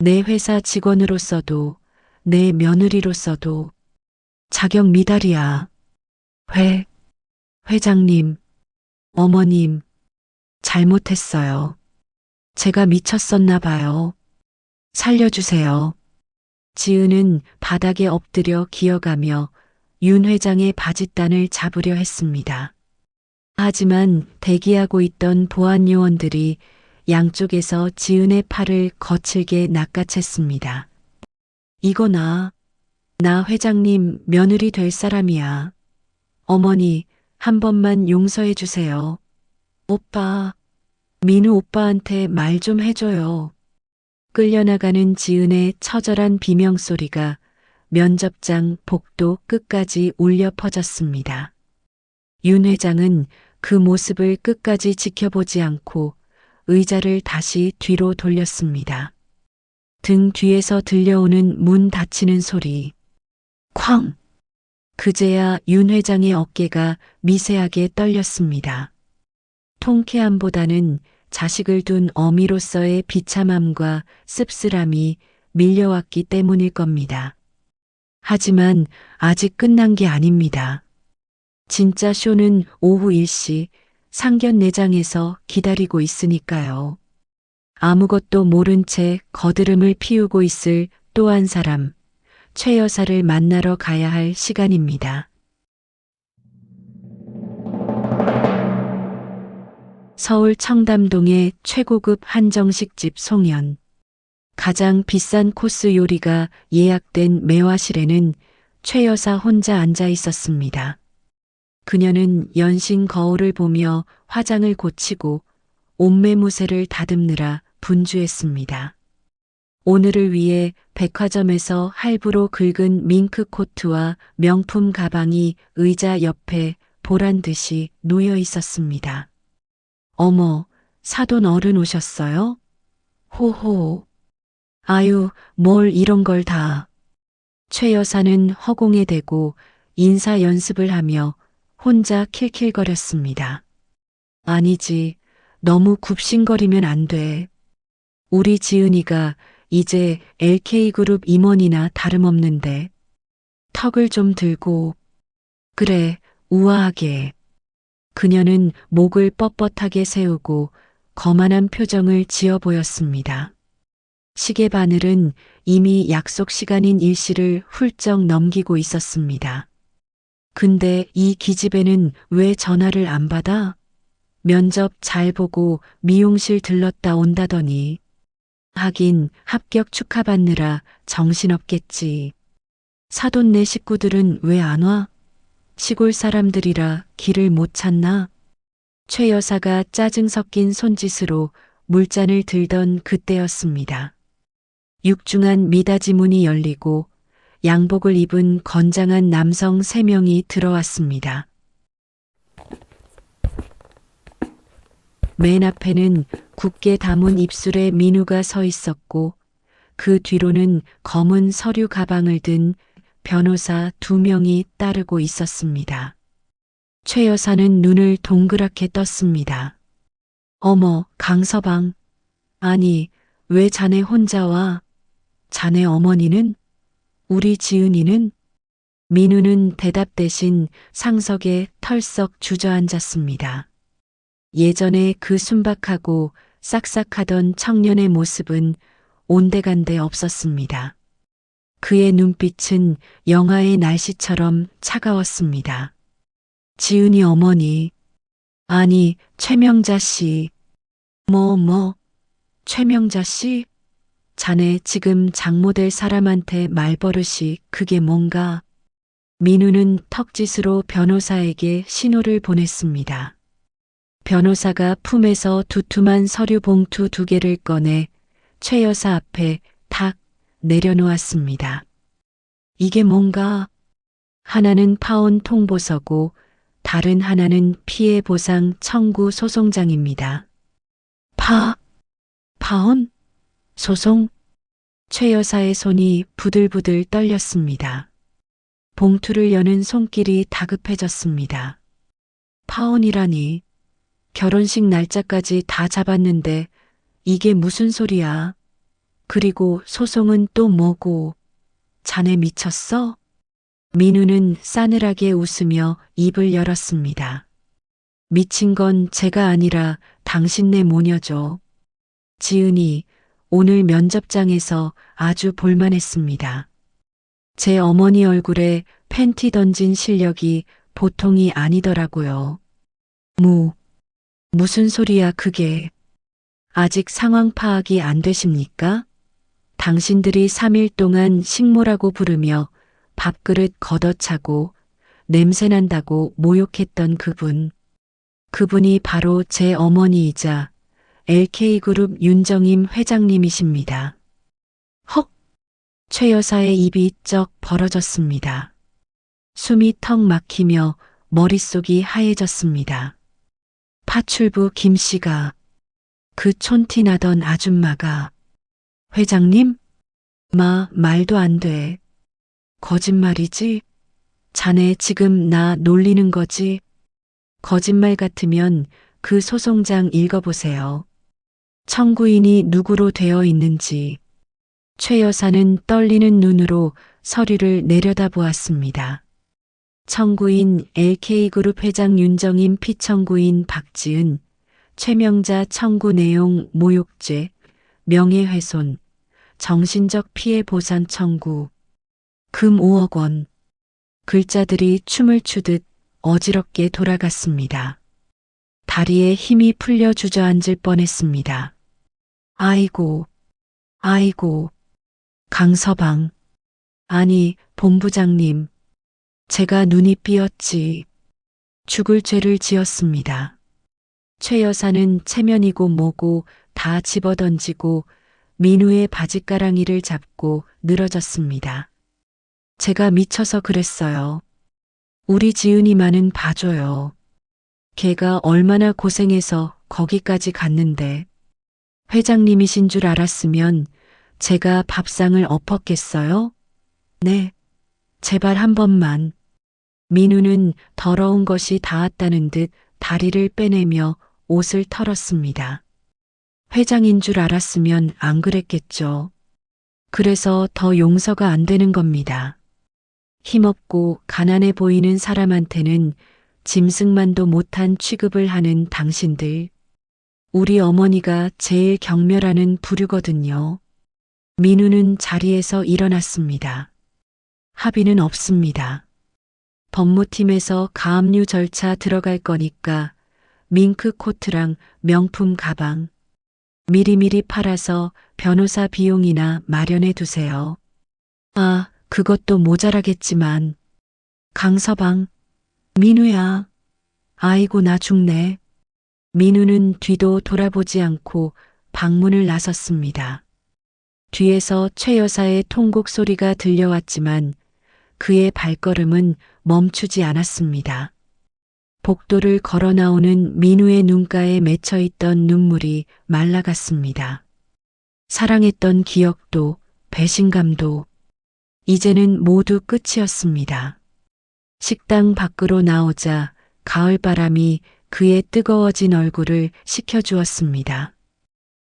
Speaker 2: 내 회사 직원으로서도 내 며느리로서도 자격 미달이야. 회장님, 어머님, 잘못했어요. 제가 미쳤었나 봐요. 살려주세요. 지은은 바닥에 엎드려 기어가며 윤 회장의 바짓단을 잡으려 했습니다. 하지만 대기하고 있던 보안 요원들이 양쪽에서 지은의 팔을 거칠게 낚아챘습니다. 이거 나 회장님 며느리 될 사람이야. 어머니, 한 번만 용서해 주세요. 오빠, 민우 오빠한테 말 좀 해줘요. 끌려나가는 지은의 처절한 비명소리가 면접장 복도 끝까지 울려 퍼졌습니다. 윤 회장은 그 모습을 끝까지 지켜보지 않고 의자를 다시 뒤로 돌렸습니다. 등 뒤에서 들려오는 문 닫히는 소리. 쾅! 그제야 윤 회장의 어깨가 미세하게 떨렸습니다. 통쾌함보다는 자식을 둔 어미로서의 비참함과 씁쓸함이 밀려왔기 때문일 겁니다. 하지만 아직 끝난 게 아닙니다. 진짜 쇼는 오후 1시 상견례장에서 기다리고 있으니까요. 아무것도 모른 채 거드름을 피우고 있을 또 한 사람, 최 여사를 만나러 가야 할 시간입니다. 서울 청담동의 최고급 한정식집 송연. 가장 비싼 코스 요리가 예약된 매화실에는 최 여사 혼자 앉아 있었습니다. 그녀는 연신 거울을 보며 화장을 고치고 옷매무새를 다듬느라 분주했습니다. 오늘을 위해 백화점에서 할부로 긁은 밍크 코트와 명품 가방이 의자 옆에 보란 듯이 놓여 있었습니다. 어머, 사돈 어른 오셨어요? 호호. 아유, 뭘 이런 걸 다. 최 여사는 허공에 대고 인사 연습을 하며 혼자 킬킬거렸습니다. 아니지, 너무 굽신거리면 안 돼. 우리 지은이가 이제 LK그룹 임원이나 다름없는데. 턱을 좀 들고. 그래, 우아하게. 그녀는 목을 뻣뻣하게 세우고 거만한 표정을 지어 보였습니다. 시계 바늘은 이미 약속 시간인 일시를 훌쩍 넘기고 있었습니다. 근데 이 기집애는 왜 전화를 안 받아? 면접 잘 보고 미용실 들렀다 온다더니. 하긴 합격 축하받느라 정신없겠지. 사돈네 식구들은 왜 안 와? 시골 사람들이라 길을 못 찾나? 최 여사가 짜증 섞인 손짓으로 물잔을 들던 그때였습니다. 육중한 미닫이 문이 열리고 양복을 입은 건장한 남성 3명이 들어왔습니다. 맨 앞에는 굳게 담은 입술에 민우가 서 있었고 그 뒤로는 검은 서류 가방을 든 변호사 2명이 따르고 있었습니다. 최 여사는 눈을 동그랗게 떴습니다. 어머, 강서방. 아니, 왜 자네 혼자 와? 자네 어머니는? 우리 지은이는? 민우는 대답 대신 상석에 털썩 주저앉았습니다. 예전에 그 순박하고 싹싹하던 청년의 모습은 온데간데 없었습니다. 그의 눈빛은 영하의 날씨처럼 차가웠습니다. 지은이 어머니. 아니, 최명자 씨. 최명자 씨? 자네 지금 장모 될 사람한테 말버릇이 그게 뭔가? 민우는 턱짓으로 변호사에게 신호를 보냈습니다. 변호사가 품에서 두툼한 서류 봉투 2개를 꺼내 최 여사 앞에 탁 내려놓았습니다. 이게 뭔가? 하나는 파혼 통보서고 다른 하나는 피해 보상 청구 소송장입니다. 파혼? 소송? 최 여사의 손이 부들부들 떨렸습니다. 봉투를 여는 손길이 다급해졌습니다. 파혼이라니. 결혼식 날짜까지 다 잡았는데 이게 무슨 소리야? 그리고 소송은 또 뭐고? 자네 미쳤어? 민우는 싸늘하게 웃으며 입을 열었습니다. 미친 건 제가 아니라 당신네 모녀죠. 지은이 오늘 면접장에서 아주 볼만했습니다. 제 어머니 얼굴에 팬티 던진 실력이 보통이 아니더라고요. 무슨 소리야 그게. 아직 상황 파악이 안 되십니까? 당신들이 3일 동안 식모라고 부르며 밥그릇 걷어차고 냄새난다고 모욕했던 그분. 그분이 바로 제 어머니이자 LK그룹 윤정임 회장님이십니다. 헉! 최 여사의 입이 쩍 벌어졌습니다. 숨이 턱 막히며 머릿속이 하얘졌습니다. 파출부 김 씨가, 그 촌티 나던 아줌마가, 회장님? 말도 안 돼. 거짓말이지? 자네 지금 나 놀리는 거지? 거짓말 같으면 그 소송장 읽어보세요. 청구인이 누구로 되어 있는지. 최 여사는 떨리는 눈으로 서류를 내려다보았습니다. 청구인 LK그룹 회장 윤정임, 피청구인 박지은, 최명자 청구 내용 모욕죄, 명예훼손, 정신적 피해 보상 청구, 금 5억 원. 글자들이 춤을 추듯 어지럽게 돌아갔습니다. 다리에 힘이 풀려 주저앉을 뻔했습니다. 아이고, 아이고, 강서방. 아니, 본부장님. 제가 눈이 삐었지. 죽을 죄를 지었습니다. 최 여사는 체면이고 뭐고 다 집어던지고 민우의 바짓가랑이를 잡고 늘어졌습니다. 제가 미쳐서 그랬어요. 우리 지은이만은 봐줘요. 걔가 얼마나 고생해서 거기까지 갔는데. 회장님이신 줄 알았으면 제가 밥상을 엎었겠어요? 네, 제발 한 번만. 민우는 더러운 것이 닿았다는 듯 다리를 빼내며 옷을 털었습니다. 회장인 줄 알았으면 안 그랬겠죠. 그래서 더 용서가 안 되는 겁니다. 힘없고 가난해 보이는 사람한테는 짐승만도 못한 취급을 하는 당신들. 우리 어머니가 제일 경멸하는 부류거든요. 민우는 자리에서 일어났습니다. 합의는 없습니다. 법무팀에서 가압류 절차 들어갈 거니까 밍크 코트랑 명품 가방 미리미리 팔아서 변호사 비용이나 마련해 두세요. 아, 그것도 모자라겠지만. 강서방, 민우야. 아이고 나 죽네. 민우는 뒤도 돌아보지 않고 방문을 나섰습니다. 뒤에서 최 여사의 통곡 소리가 들려왔지만 그의 발걸음은 멈추지 않았습니다. 복도를 걸어 나오는 민우의 눈가에 맺혀있던 눈물이 말라갔습니다. 사랑했던 기억도 배신감도 이제는 모두 끝이었습니다. 식당 밖으로 나오자 가을바람이 그의 뜨거워진 얼굴을 식혀주었습니다.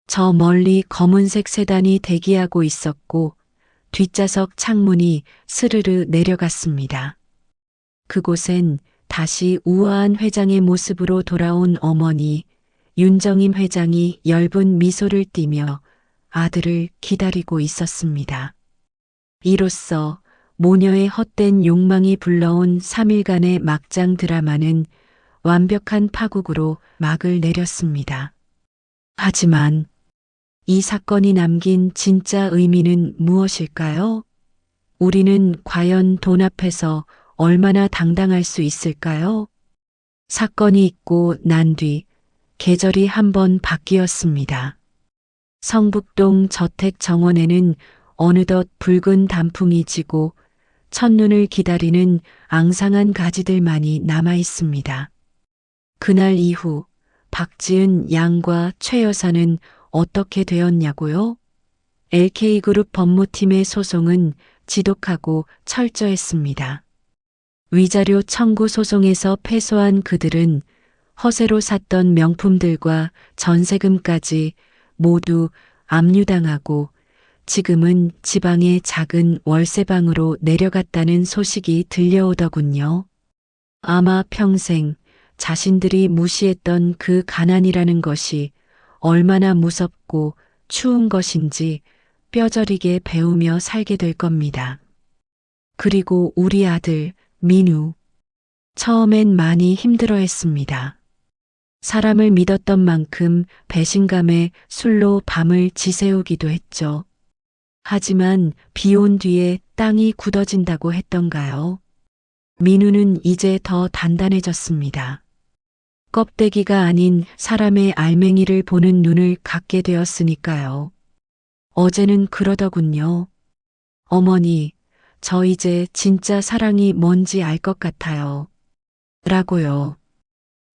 Speaker 2: 저 멀리 검은색 세단이 대기하고 있었고 뒷좌석 창문이 스르르 내려갔습니다. 그곳엔 다시 우아한 회장의 모습으로 돌아온 어머니 윤정임 회장이 엷은 미소를 띠며 아들을 기다리고 있었습니다. 이로써 모녀의 헛된 욕망이 불러온 3일간의 막장 드라마는 완벽한 파국으로 막을 내렸습니다. 하지만 이 사건이 남긴 진짜 의미는 무엇일까요? 우리는 과연 돈 앞에서 얼마나 당당할 수 있을까요? 사건이 있고 난 뒤 계절이 한번 바뀌었습니다. 성북동 저택 정원에는 어느덧 붉은 단풍이 지고 첫눈을 기다리는 앙상한 가지들만이 남아 있습니다. 그날 이후 박지은 양과 최 여사는 어떻게 되었냐고요? LK그룹 법무팀의 소송은 지독하고 철저했습니다. 위자료 청구 소송에서 패소한 그들은 허세로 샀던 명품들과 전세금까지 모두 압류당하고 지금은 지방의 작은 월세방으로 내려갔다는 소식이 들려오더군요. 아마 평생 자신들이 무시했던 그 가난이라는 것이 얼마나 무섭고 추운 것인지 뼈저리게 배우며 살게 될 겁니다. 그리고 우리 아들 민우. 처음엔 많이 힘들어했습니다. 사람을 믿었던 만큼 배신감에 술로 밤을 지새우기도 했죠. 하지만 비 온 뒤에 땅이 굳어진다고 했던가요? 민우는 이제 더 단단해졌습니다. 껍데기가 아닌 사람의 알맹이를 보는 눈을 갖게 되었으니까요. 어제는 그러더군요. 어머니, 저 이제 진짜 사랑이 뭔지 알 것 같아요. 라고요.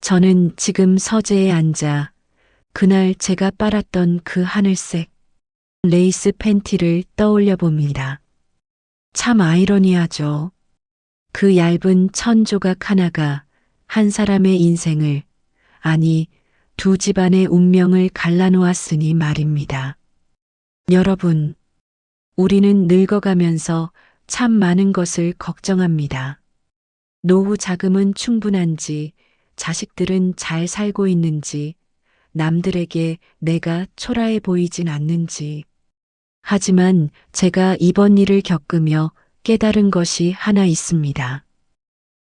Speaker 2: 저는 지금 서재에 앉아 그날 제가 빨았던 그 하늘색 레이스 팬티를 떠올려 봅니다. 참 아이러니하죠. 그 얇은 천 조각 하나가 한 사람의 인생을, 아니, 두 집안의 운명을 갈라놓았으니 말입니다. 여러분, 우리는 늙어가면서 참 많은 것을 걱정합니다. 노후 자금은 충분한지, 자식들은 잘 살고 있는지, 남들에게 내가 초라해 보이진 않는지. 하지만 제가 이번 일을 겪으며 깨달은 것이 하나 있습니다.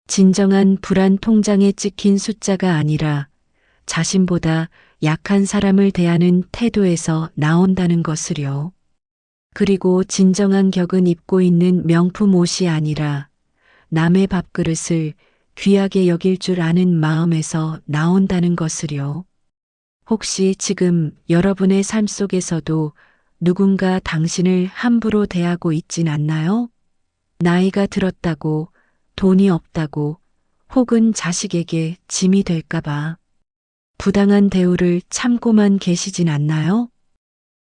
Speaker 2: 진정한 불안 통장에 찍힌 숫자가 아니라 자신보다 약한 사람을 대하는 태도에서 나온다는 것을요. 그리고 진정한 격은 입고 있는 명품 옷이 아니라 남의 밥그릇을 귀하게 여길 줄 아는 마음에서 나온다는 것을요. 혹시 지금 여러분의 삶 속에서도 누군가 당신을 함부로 대하고 있진 않나요? 나이가 들었다고, 돈이 없다고, 혹은 자식에게 짐이 될까봐 부당한 대우를 참고만 계시진 않나요?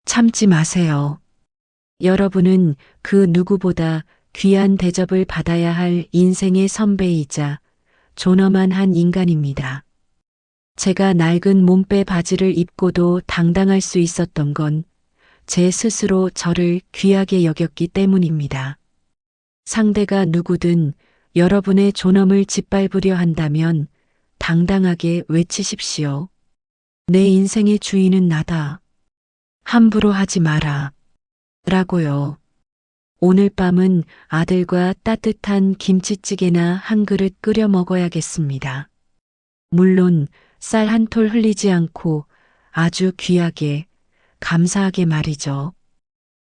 Speaker 2: 참지 마세요. 여러분은 그 누구보다 귀한 대접을 받아야 할 인생의 선배이자 존엄한 한 인간입니다. 제가 낡은 몸빼 바지를 입고도 당당할 수 있었던 건 제 스스로 저를 귀하게 여겼기 때문입니다. 상대가 누구든 여러분의 존엄을 짓밟으려 한다면 당당하게 외치십시오. 내 인생의 주인은 나다. 함부로 하지 마라. 라고요. 오늘 밤은 아들과 따뜻한 김치찌개나 한 그릇 끓여 먹어야겠습니다. 물론 쌀 한 톨 흘리지 않고 아주 귀하게, 감사하게 말이죠.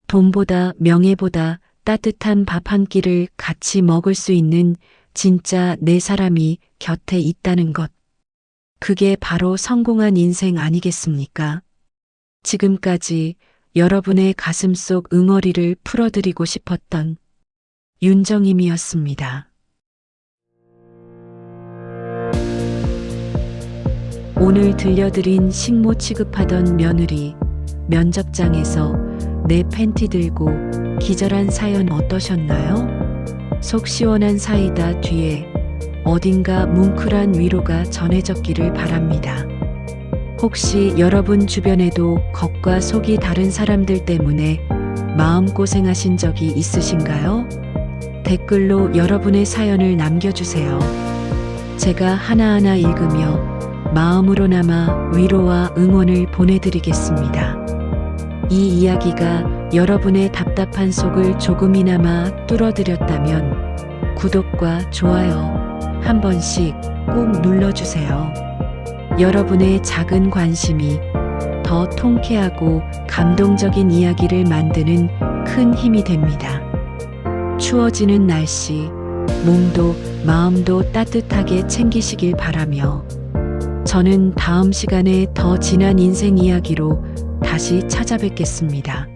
Speaker 2: 돈보다 명예보다 따뜻한 밥 한 끼를 같이 먹을 수 있는 진짜 내 사람이 곁에 있다는 것. 그게 바로 성공한 인생 아니겠습니까? 지금까지 여러분의 가슴 속 응어리를 풀어드리고 싶었던 윤정임이었습니다. 오늘 들려드린 식모 취급하던 며느리, 면접장에서 내 팬티 들고 기절한 사연 어떠셨나요? 속 시원한 사이다 뒤에 어딘가 뭉클한 위로가 전해졌기를 바랍니다. 혹시 여러분 주변에도 겉과 속이 다른 사람들 때문에 마음고생하신 적이 있으신가요? 댓글로 여러분의 사연을 남겨주세요. 제가 하나하나 읽으며 마음으로나마 위로와 응원을 보내드리겠습니다. 이 이야기가 여러분의 답답한 속을 조금이나마 뚫어드렸다면 구독과 좋아요 한 번씩 꼭 눌러주세요. 여러분의 작은 관심이 더 통쾌하고 감동적인 이야기를 만드는 큰 힘이 됩니다. 추워지는 날씨, 몸도 마음도 따뜻하게 챙기시길 바라며 저는 다음 시간에 더 진한 인생 이야기로 다시 찾아뵙겠습니다.